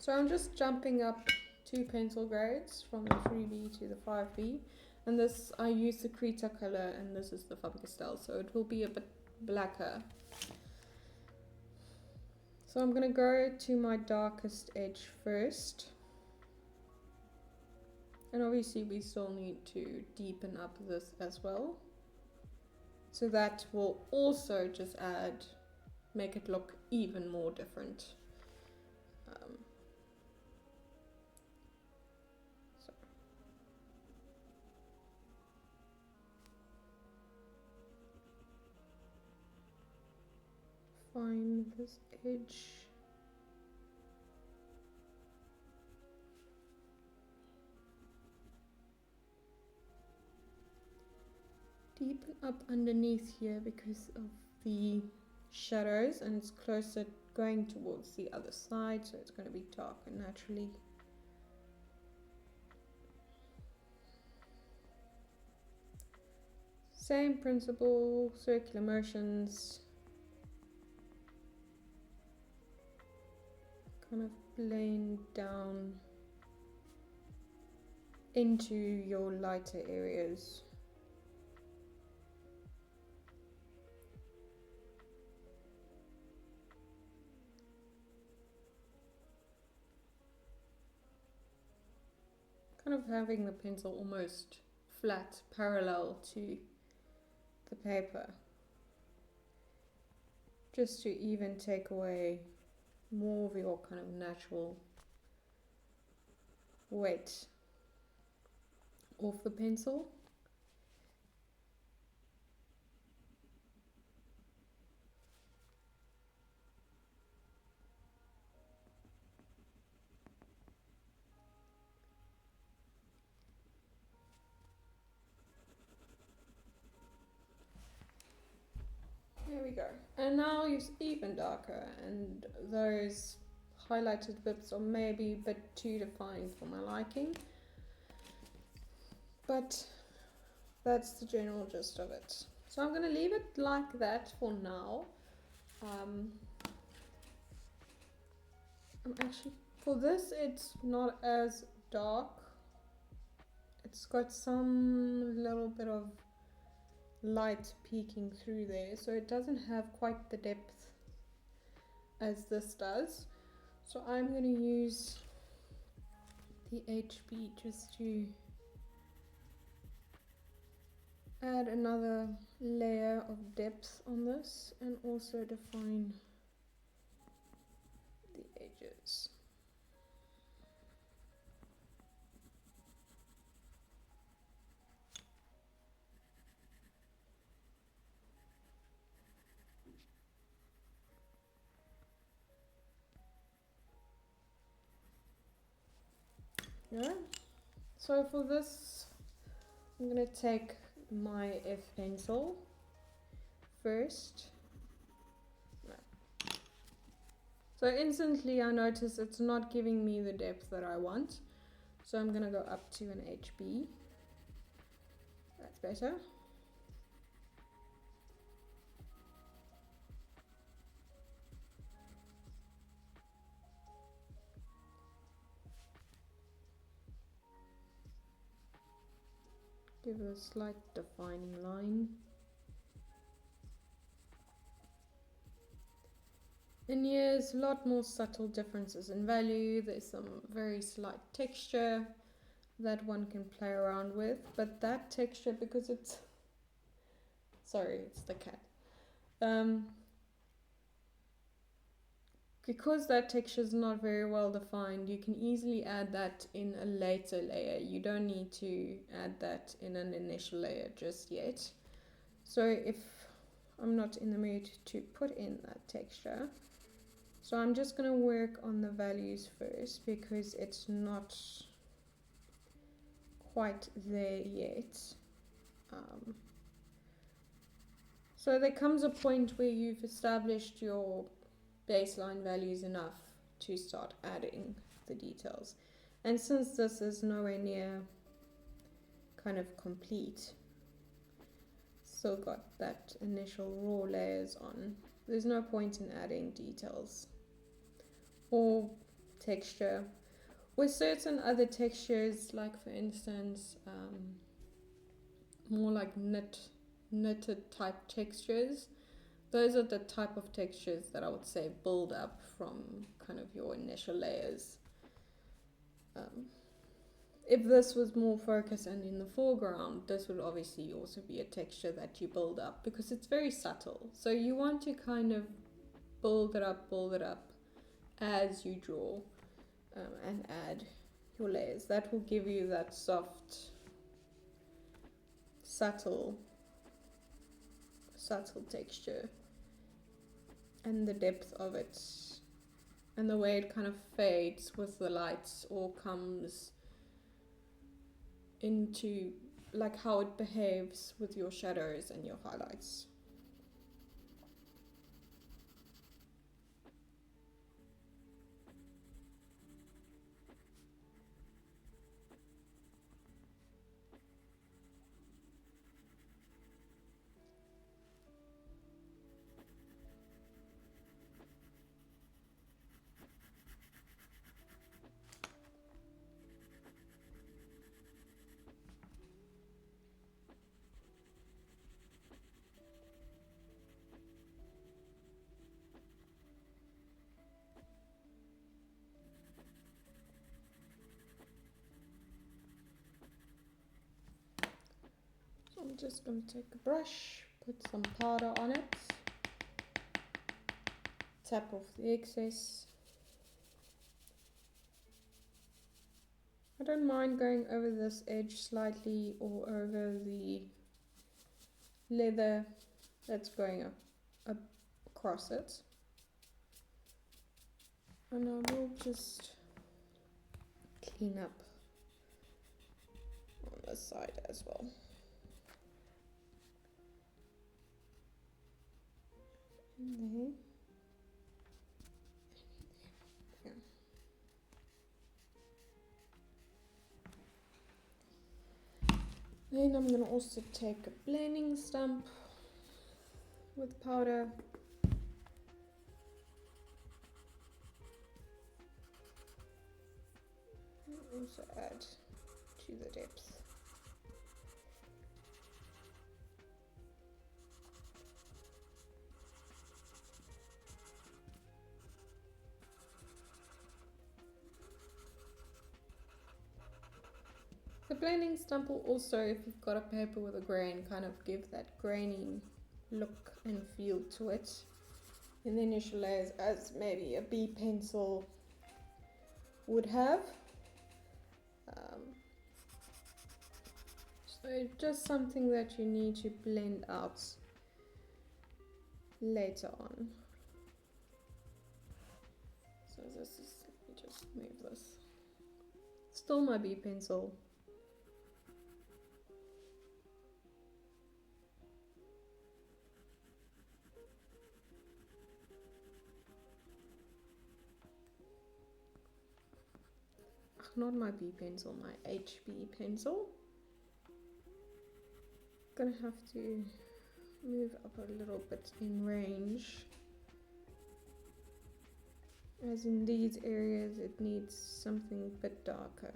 So I'm just jumping up 2 pencil grades from the 3B to the 5B. And this, I use the Cretacolor, and this is the Faber-Castell, so it will be a bit blacker. So I'm going to go to my darkest edge first. And obviously we still need to deepen up this as well. So that will also just make it look even more different. Find this edge. Deepen up underneath here because of the shadows, and it's closer going towards the other side, so it's going to be darker naturally. Same principle, circular motions, kind of blend down into your lighter areas. Kind of having the pencil almost flat, parallel to the paper, just to even take away more of your kind of natural weight off the pencil. There we go. And now use even darker, and those highlighted bits are maybe a bit too defined for my liking, but that's the general gist of it. So I'm going to leave it like that for now. I'm actually, for this it's not as dark. It's got some little bit of light peeking through there, so it doesn't have quite the depth as this does. So I'm going to use the HB just to add another layer of depth on this and also define the edges. Yeah. So for this, I'm going to take my F pencil first. So instantly I notice it's not giving me the depth that I want. So I'm going to go up to an HB. That's better. Give a slight defining line. And here's a lot more subtle differences in value. There's some very slight texture that one can play around with, but that texture, because it's, sorry, it's the cat. Because that texture is not very well defined, you can easily add that in a later layer. You don't need to add that in an initial layer just yet. So if I'm not in the mood to put in that texture, so I'm just going to work on the values first because it's not quite there yet. So there comes a point where you've established your baseline values enough to start adding the details. And since this is nowhere near kind of complete, still got that initial raw layers on, there's no point in adding details or texture. With certain other textures, like for instance more like knitted type textures, those are the type of textures that I would say build up from kind of your initial layers. If this was more focused and in the foreground, this would obviously also be a texture that you build up because it's very subtle. So you want to kind of build it up as you draw and add your layers. That will give you that soft, subtle texture and the depth of it and the way it kind of fades with the lights or comes into, like how it behaves with your shadows and your highlights. I'm just going to take a brush, put some powder on it, tap off the excess. I don't mind going over this edge slightly or over the leather that's going up across it. And I will just clean up on this side as well. And then, yeah. Then I'm going to also take a blending stump with powder. And also add to the depth. The blending stump will also, if you've got a paper with a grain, kind of give that grainy look and feel to it. And the initial layers, as maybe a B pencil would have. So just something that you need to blend out later on. So this is, let me just move this. Still my B pencil. Not my B pencil, my HB pencil. Gonna have to move up a little bit in range, as in these areas it needs something a bit darker.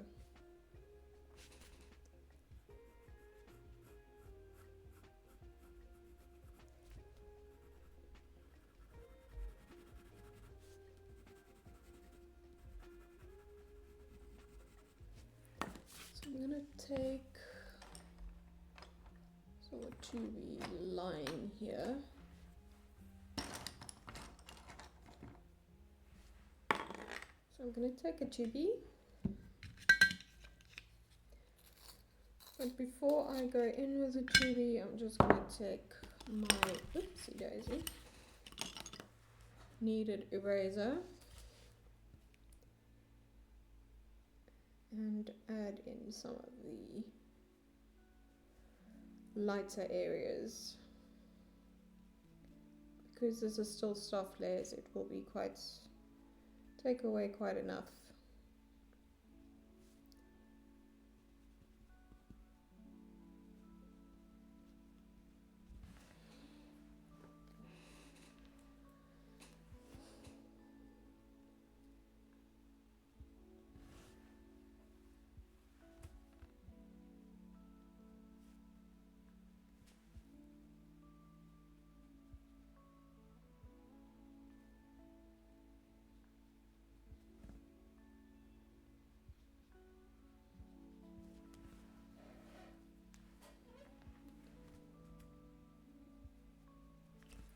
I'm gonna take a 2B line here. So I'm gonna take a 2B. But before I go in with the 2B, I'm just gonna take my, oopsie daisy, kneaded eraser. And add in some of the lighter areas. Because this is still soft layers, it will be quite, take away quite enough.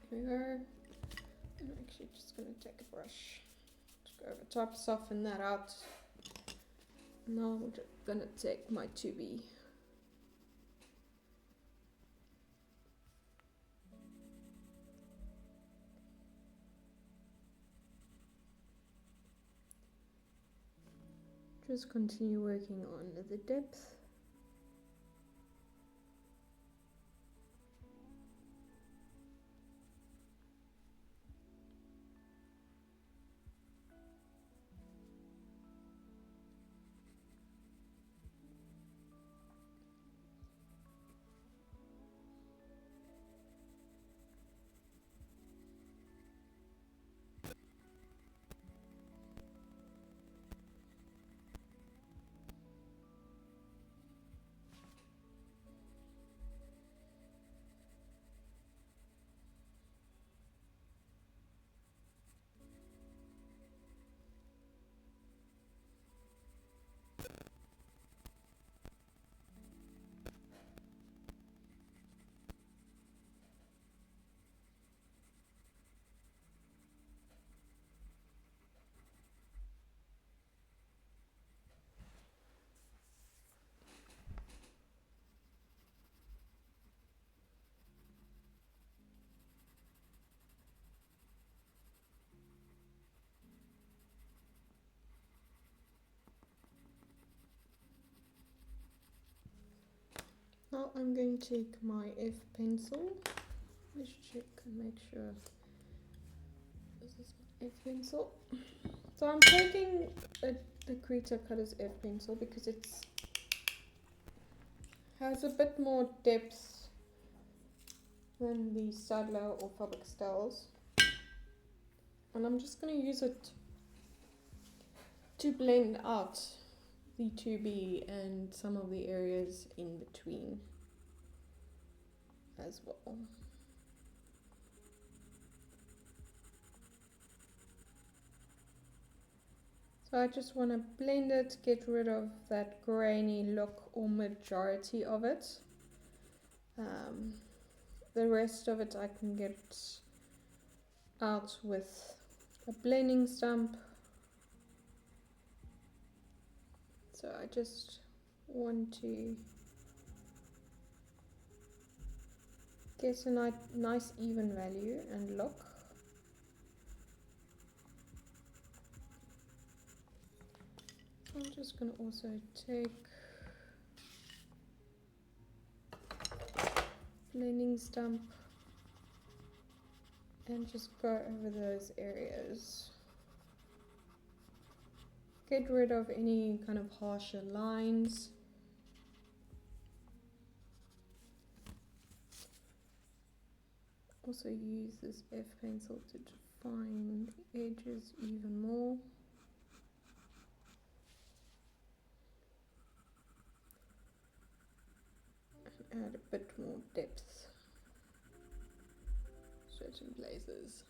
Here we go. I'm actually just going to take a brush, just go over top, soften that out. Now I'm just going to take my 2B. Just continue working on the depth. I'm going to take my F pencil. Let's check and make sure this is my F pencil. So I'm taking the Cretacolor's F pencil because it has a bit more depth than the Staedtler or Faber-Castell's. And I'm just going to use it to blend out the 2B and some of the areas in between as well. So I just want to blend it, get rid of that grainy look or majority of it. The rest of it I can get out with a blending stump. So I just want to get a nice even value and look. I'm just going to also take blending stump and just go over those areas. Get rid of any kind of harsher lines. Also use this F pencil to define the edges even more. And add a bit more depth to certain places.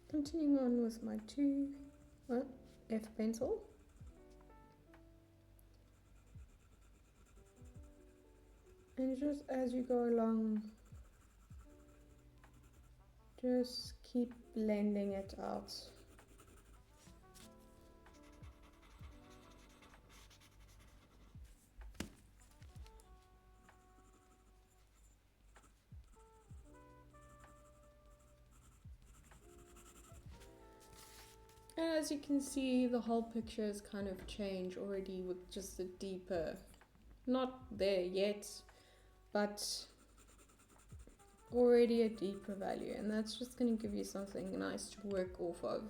Continuing on with my F pencil. And just as you go along, just keep blending it out. And as you can see, the whole picture has kind of changed already with just a deeper, not there yet, but already a deeper value. And that's just going to give you something nice to work off of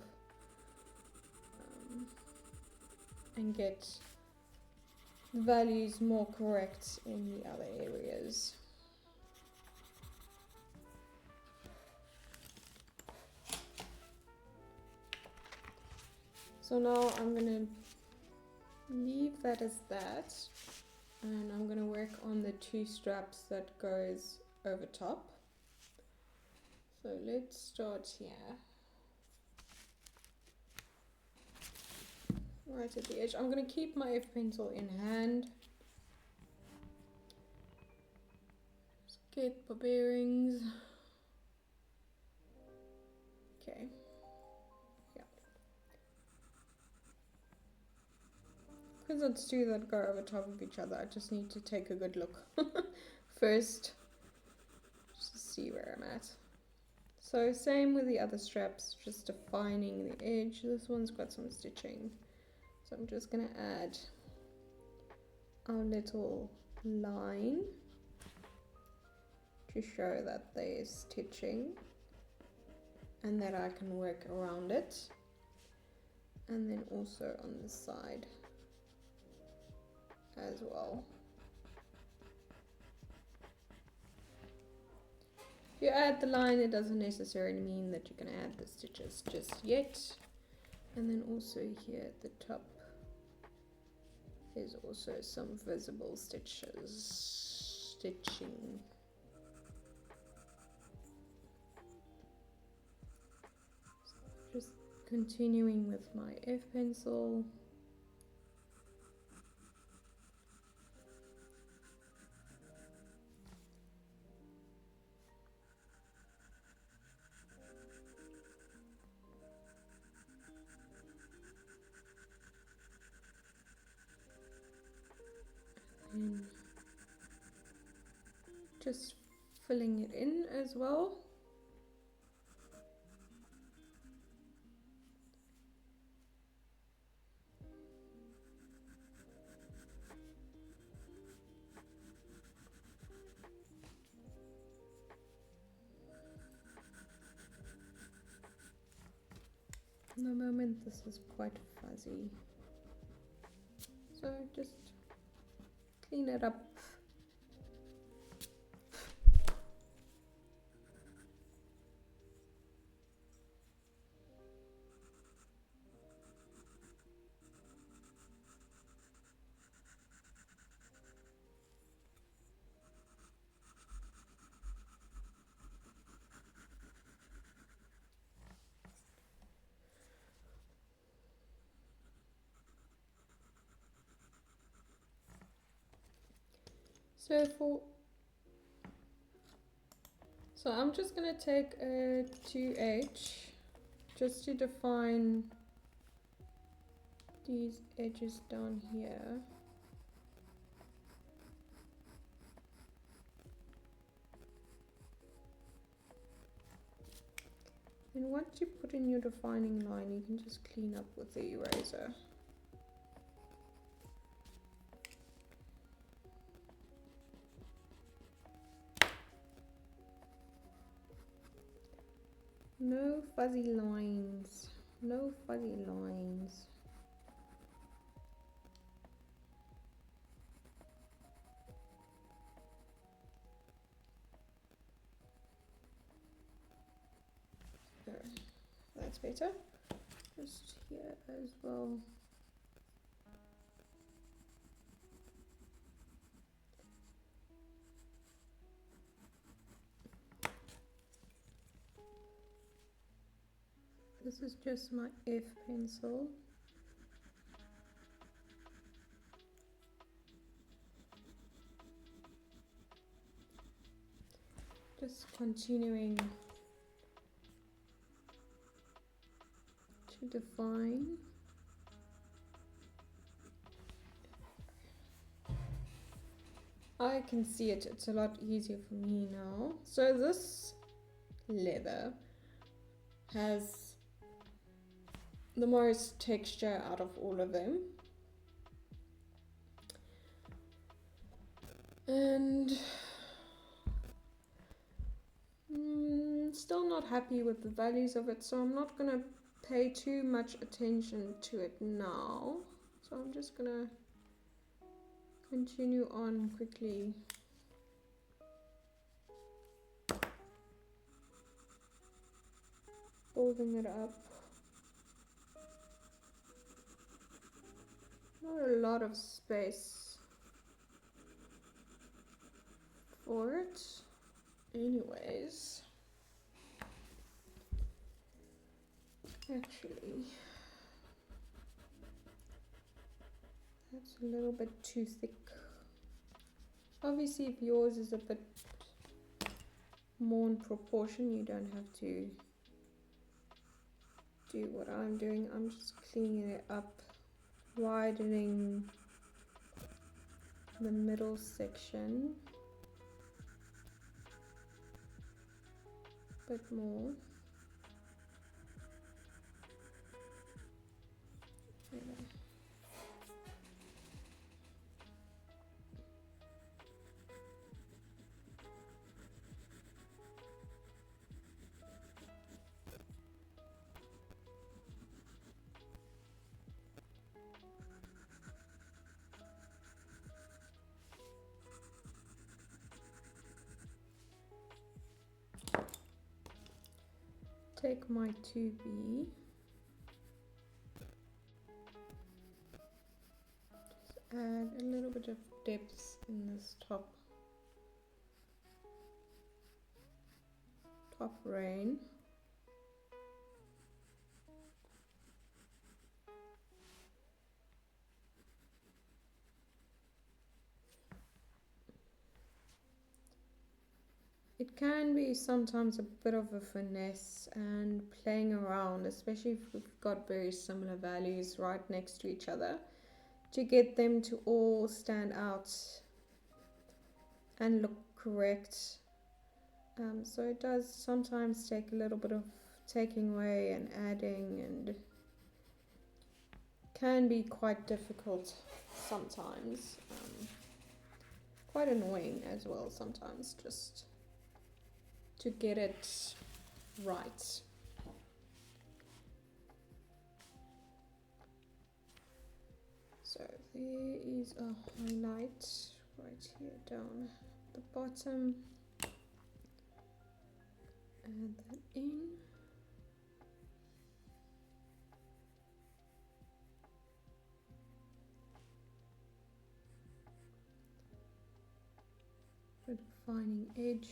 and get the values more correct in the other areas. So now I'm going to leave that as that, and I'm going to work on the two straps that goes over top. So let's start here, right at the edge. I'm going to keep my F pencil in hand. Just get my bearings. Okay. Because it's two that go over top of each other, I just need to take a good look first, just to see where I'm at. So same with the other straps, just defining the edge. This one's got some stitching, so I'm just going to add our little line to show that there is stitching and that I can work around it. And then also on the side as well. If you add the line, it doesn't necessarily mean that you're going to add the stitches just yet. And then also here at the top, there's also some visible stitching. Just continuing with my F pencil. And just filling it in as well. In the moment this is quite fuzzy, so just clean it up. So I'm just going to take a 2H just to define these edges down here. And once you put in your defining line, you can just clean up with the eraser. No fuzzy lines, no fuzzy lines. There, that's better. Just here as well. This is just my F pencil. Just continuing to define. I can see it, it's a lot easier for me now. So this leather has the most texture out of all of them, and still not happy with the values of it, so I'm not gonna pay too much attention to it now. So I'm just gonna continue on quickly. Folding it up. Not a lot of space for it. Anyways, actually, that's a little bit too thick. Obviously, if yours is a bit more in proportion, you don't have to do what I'm doing. I'm just cleaning it up, widening the middle section a bit more. take my 2B, just add a little bit of depth in this top rain. It can be sometimes a bit of a finesse and playing around, especially if we've got very similar values right next to each other, to get them to all stand out and look correct. So it does sometimes take a little bit of taking away and adding, and can be quite difficult sometimes. Quite annoying as well sometimes, just to get it right. So there is a highlight right here down at the bottom. Add that in. For defining edge.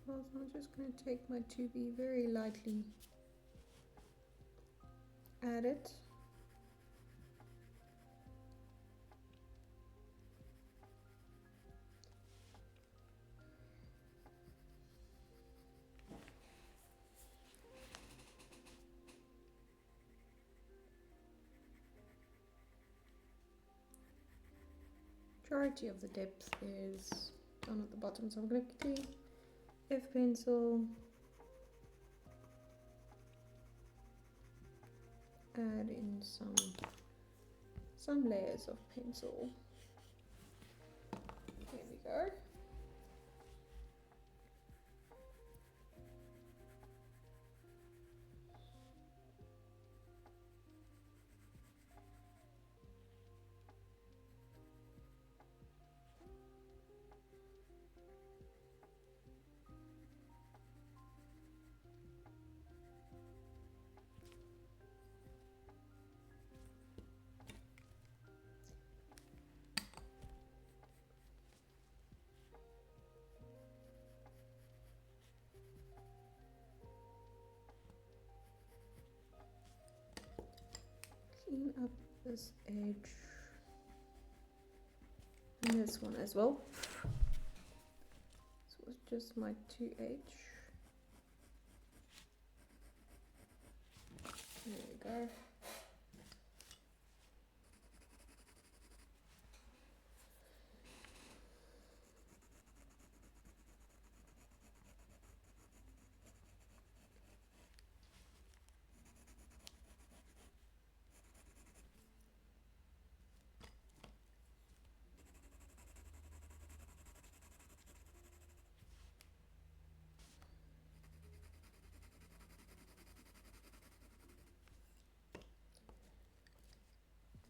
Well, so I'm just going to take my 2B, very lightly add it. Majority of the depth is down at the bottom, so I'm going to quickly F pencil, add in some layers of pencil. There we go. Clean up this edge and this one as well. So it's just my 2H. There we go.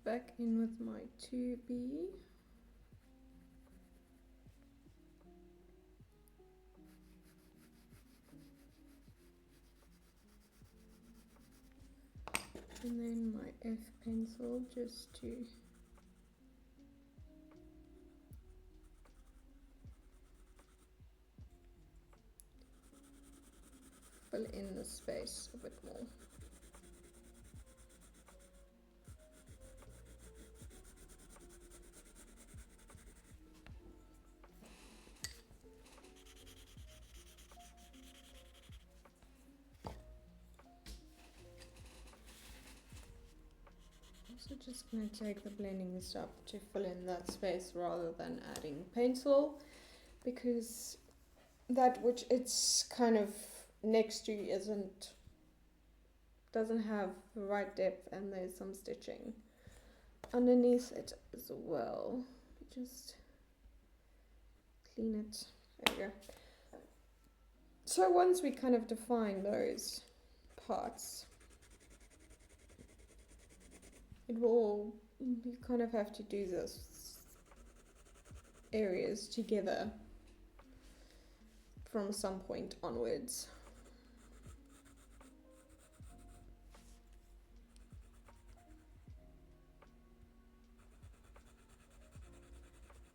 Back in with my 2B. And then my F pencil just to fill in the space a bit more. So just going to take the blending stuff to fill in that space rather than adding pencil, because that which it's kind of next to doesn't have the right depth, and there's some stitching underneath it as well. Just clean it. There we go. So once we kind of define those parts, you kind of have to do this areas together from some point onwards.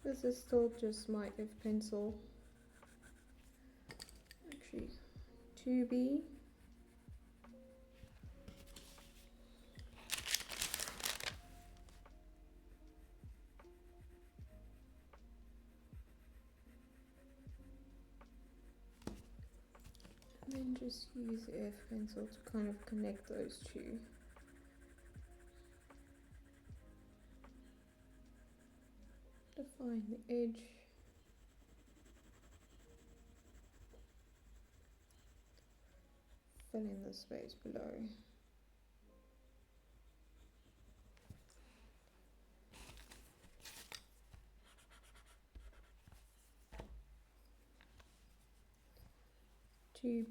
This is still just my F pencil, actually 2B. And then just use the F pencil to kind of connect those two. Define the edge. Fill in the space below.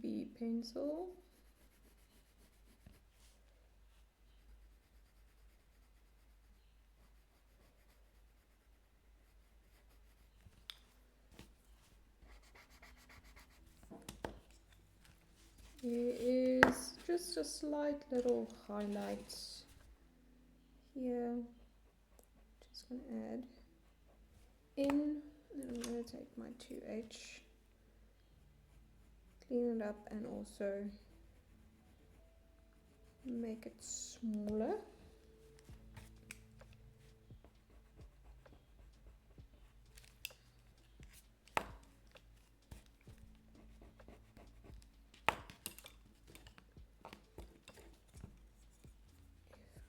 B pencil. There is just a slight little highlight here. Just going to add in, and I'm going to take my 2H, clean it up, and also make it smaller.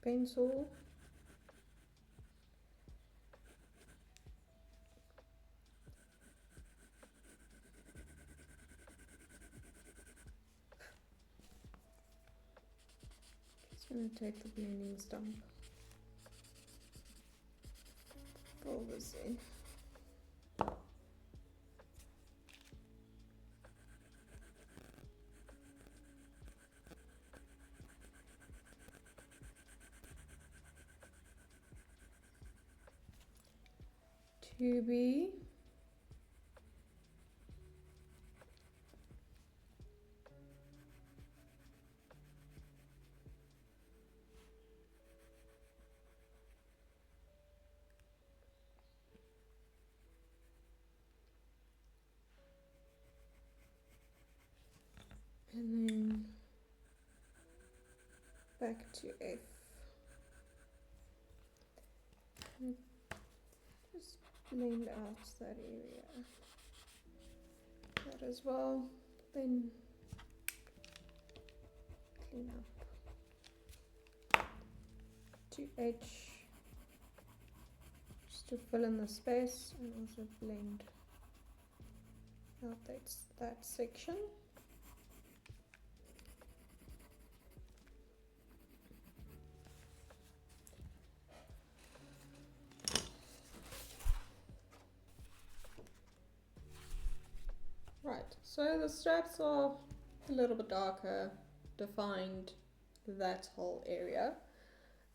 Pencil. Just going to take the blending stump. Fill this in. To be and then back to F. And just blend out that area. That as well. Then clean up to H just to fill in the space and also blend out that section. Right, so the straps are a little bit darker, defined that whole area.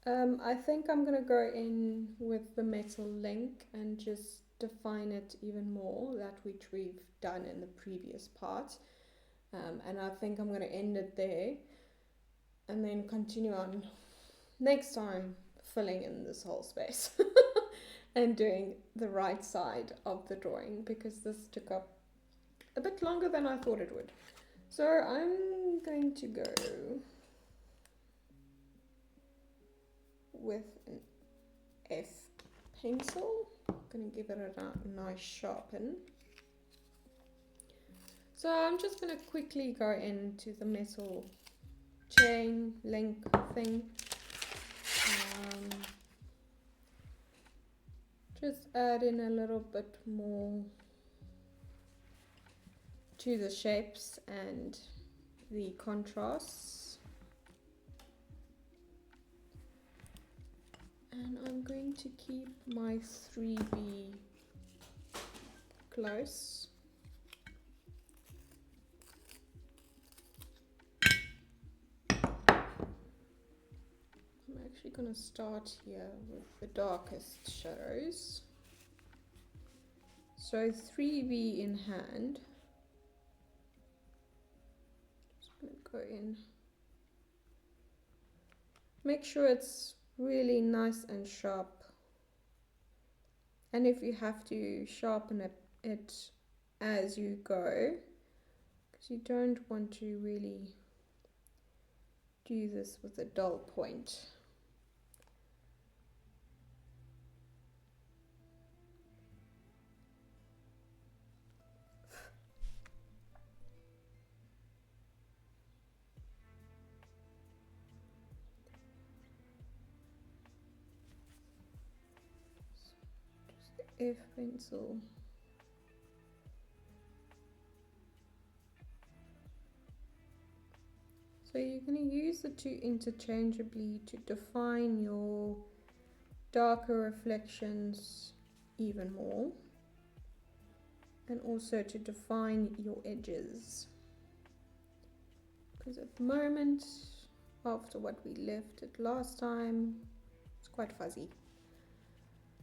I think I'm going to go in with the metal link and just define it even more, that which we've done in the previous part. And I think I'm going to end it there and then continue on next time filling in this whole space and doing the right side of the drawing, because this took up a bit longer than I thought it would. So I'm going to go with an F pencil. I'm going to give it a nice sharpen. So I'm just going to quickly go into the metal chain link thing. Just add in a little bit more to the shapes and the contrasts. And I'm going to keep my 3B close. I'm actually going to start here with the darkest shadows. So 3B in hand. Go in. Make sure it's really nice and sharp And if you have to sharpen it as you go, because you don't want to really do this with a dull point. Just the F pencil. So you're going to use the two interchangeably to define your darker reflections even more, and also to define your edges. Because at the moment, after what we left it last time, it's quite fuzzy.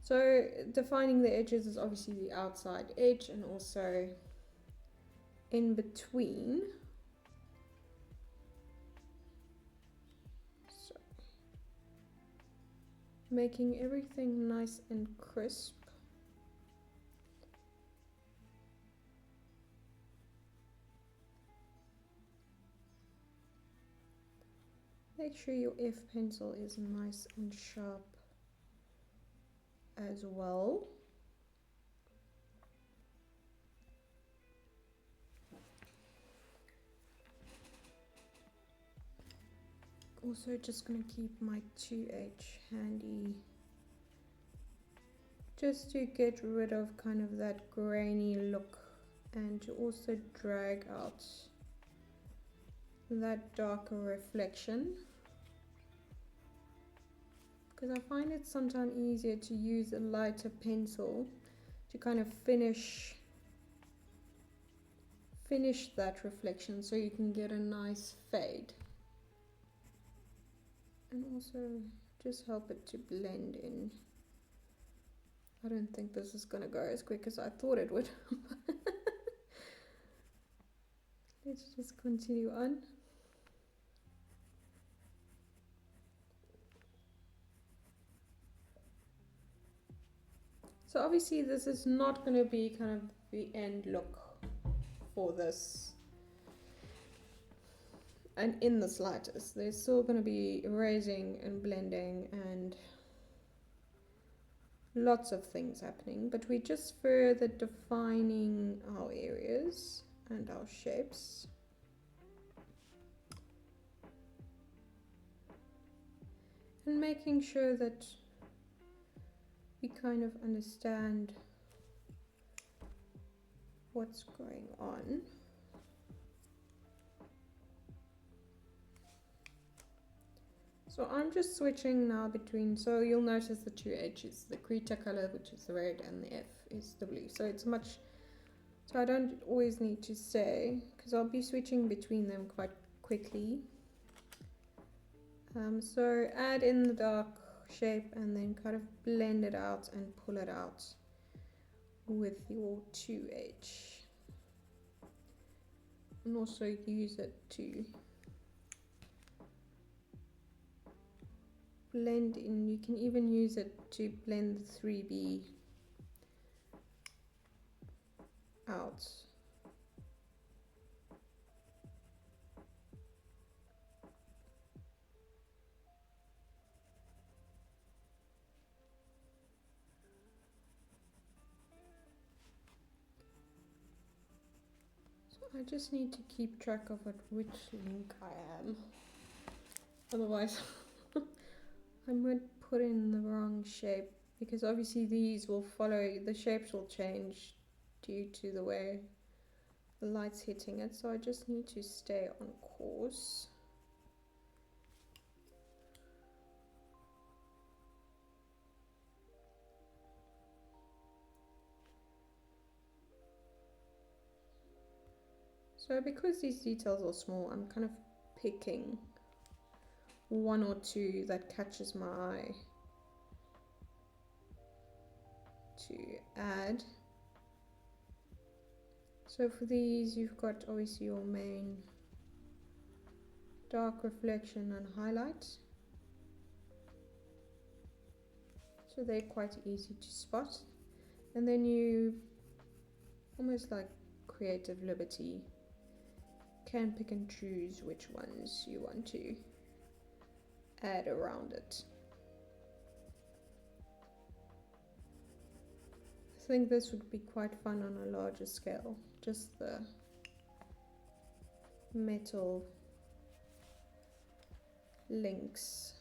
So defining the edges is obviously the outside edge and also in between. So making everything nice and crisp. Make sure your F pencil is nice and sharp as well. Also just going to keep my 2H handy just to get rid of kind of that grainy look, and to also drag out that darker reflection, because I find it sometimes easier to use a lighter pencil to kind of finish that reflection, so you can get a nice fade, and also just help it to blend in. I don't think this is going to go as quick as I thought it would. Let's just continue on. So obviously this is not going to be kind of the end look for this, and in the slightest. There's still going to be erasing and blending and lots of things happening, but we're just further defining our areas and our shapes. And making sure that we kind of understand what's going on. So I'm just switching now between, so you'll notice the two H's, the Cretacolor, which is the red, and the F is the blue. So it's much, so I don't always need to say, because I'll be switching between them quite quickly. So add in the dark shape and then kind of blend it out and pull it out with your 2H. And also use it to blend in. You can even use it to blend the 3B out. So I just need to keep track of which link I am. Otherwise I might put in the wrong shape, because obviously these will follow, the shapes will change due to the way the light's hitting it, so I just need to stay on course. So because these details are small, I'm kind of picking one or two that catches my eye to add. So for these, you've got obviously your main dark reflection and highlight. So they're quite easy to spot. And then you, almost like creative liberty, can pick and choose which ones you want to add around it. I think this would be quite fun on a larger scale, just the metal links.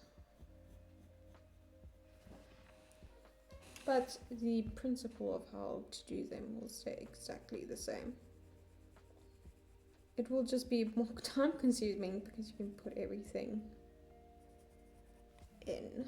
But the principle of how to do them will stay exactly the same. It will just be more time consuming because you can put everything in.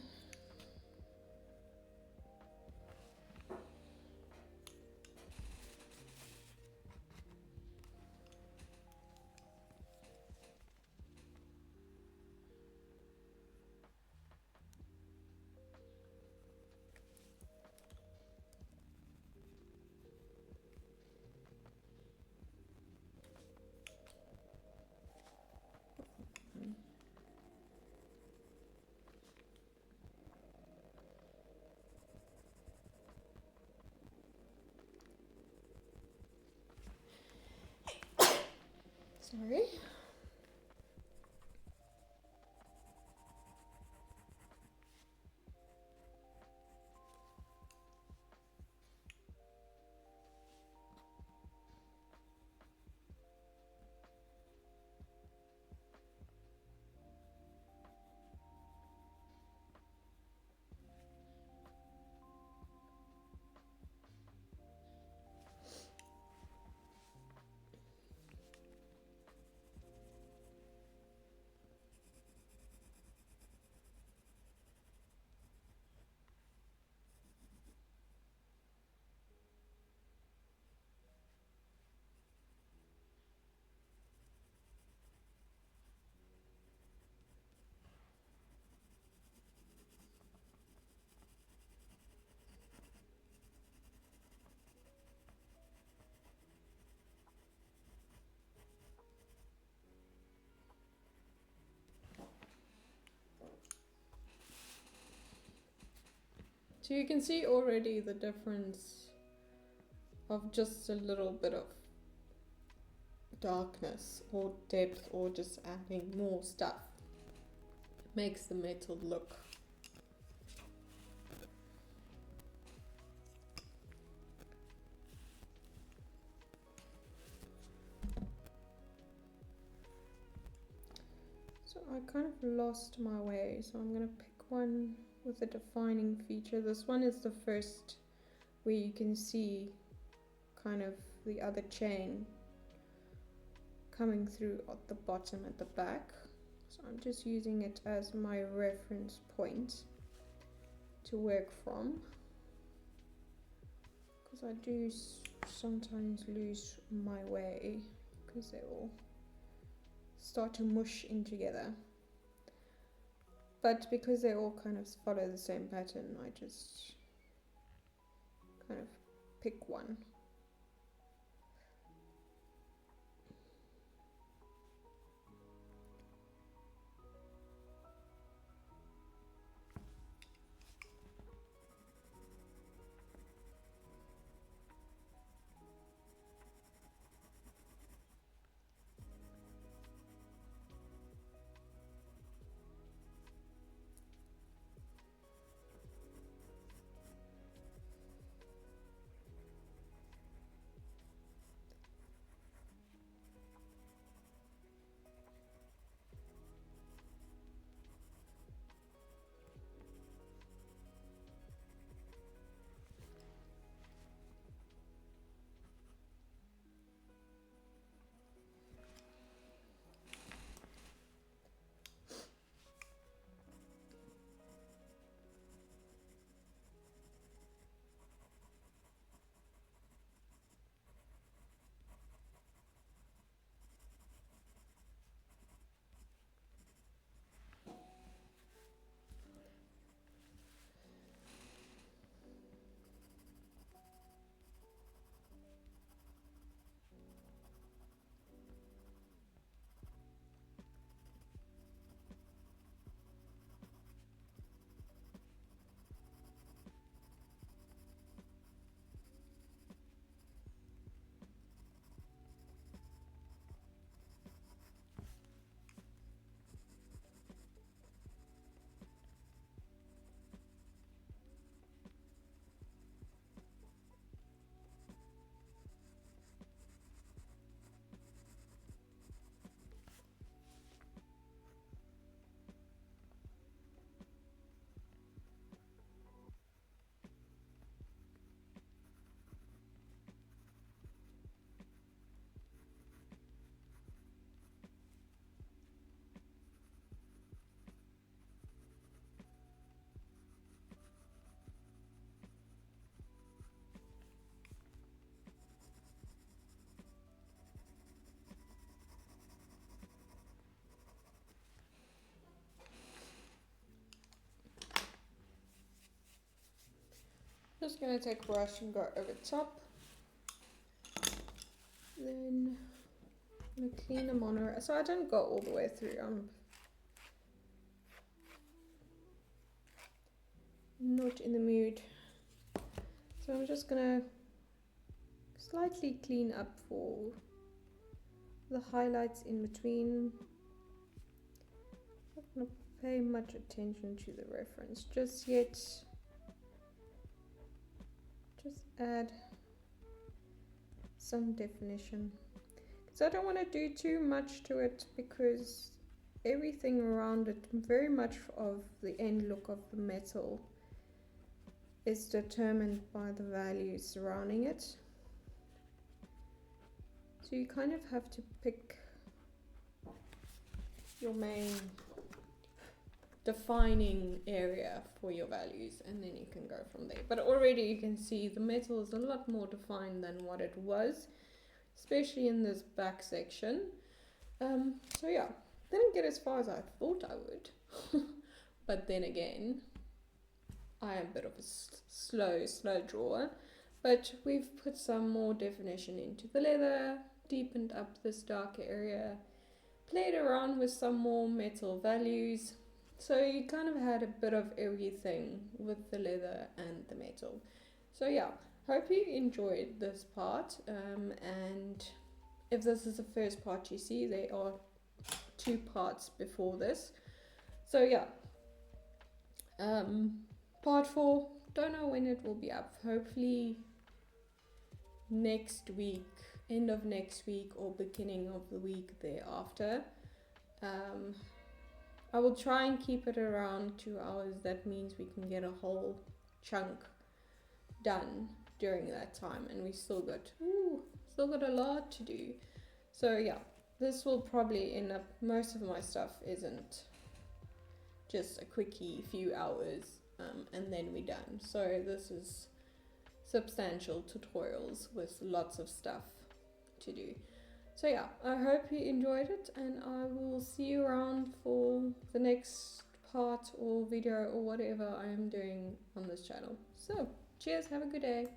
Sorry. So you can see already the difference of just a little bit of darkness or depth, or just adding more stuff makes the metal look. So I kind of lost my way, so I'm going to pick one with a defining feature. This one is the first where you can see kind of the other chain coming through at the bottom at the back. So I'm just using it as my reference point to work from, because I do sometimes lose my way because they all start to mush in together. But because they all kind of follow the same pattern, I just kind of pick one. just going to take a brush and go over top. Then I'm going to clean them on, so I don't go all the way through. I'm not in the mood. So I'm just going to slightly clean up for the highlights in between. I'm not going to pay much attention to the reference just yet. Just add some definition. So I don't want to do too much to it because everything around it, very much of the end look of the metal, is determined by the values surrounding it. So you kind of have to pick your main defining area for your values, and then you can go from there. But already you can see the metal is a lot more defined than what it was, especially in this back section. So yeah, didn't get as far as I thought I would. But then again, I am a bit of a slow drawer. But we've put some more definition into the leather, deepened up this darker area, played around with some more metal values. So you kind of had a bit of everything with the leather and the metal. So yeah, hope you enjoyed this part. And if this is the first part you see, there are 2 parts before this. So yeah, part 4, don't know when it will be up. Hopefully next week, end of next week or beginning of the week thereafter. I will try and keep it around 2 hours. That means we can get a whole chunk done during that time, and we still got a lot to do. So yeah, this will probably end up, most of my stuff isn't just a quickie few hours and then we're done. So this is substantial tutorials with lots of stuff to do. So yeah, I hope you enjoyed it, and I will see you around for the next part or video or whatever I am doing on this channel. So cheers, have a good day.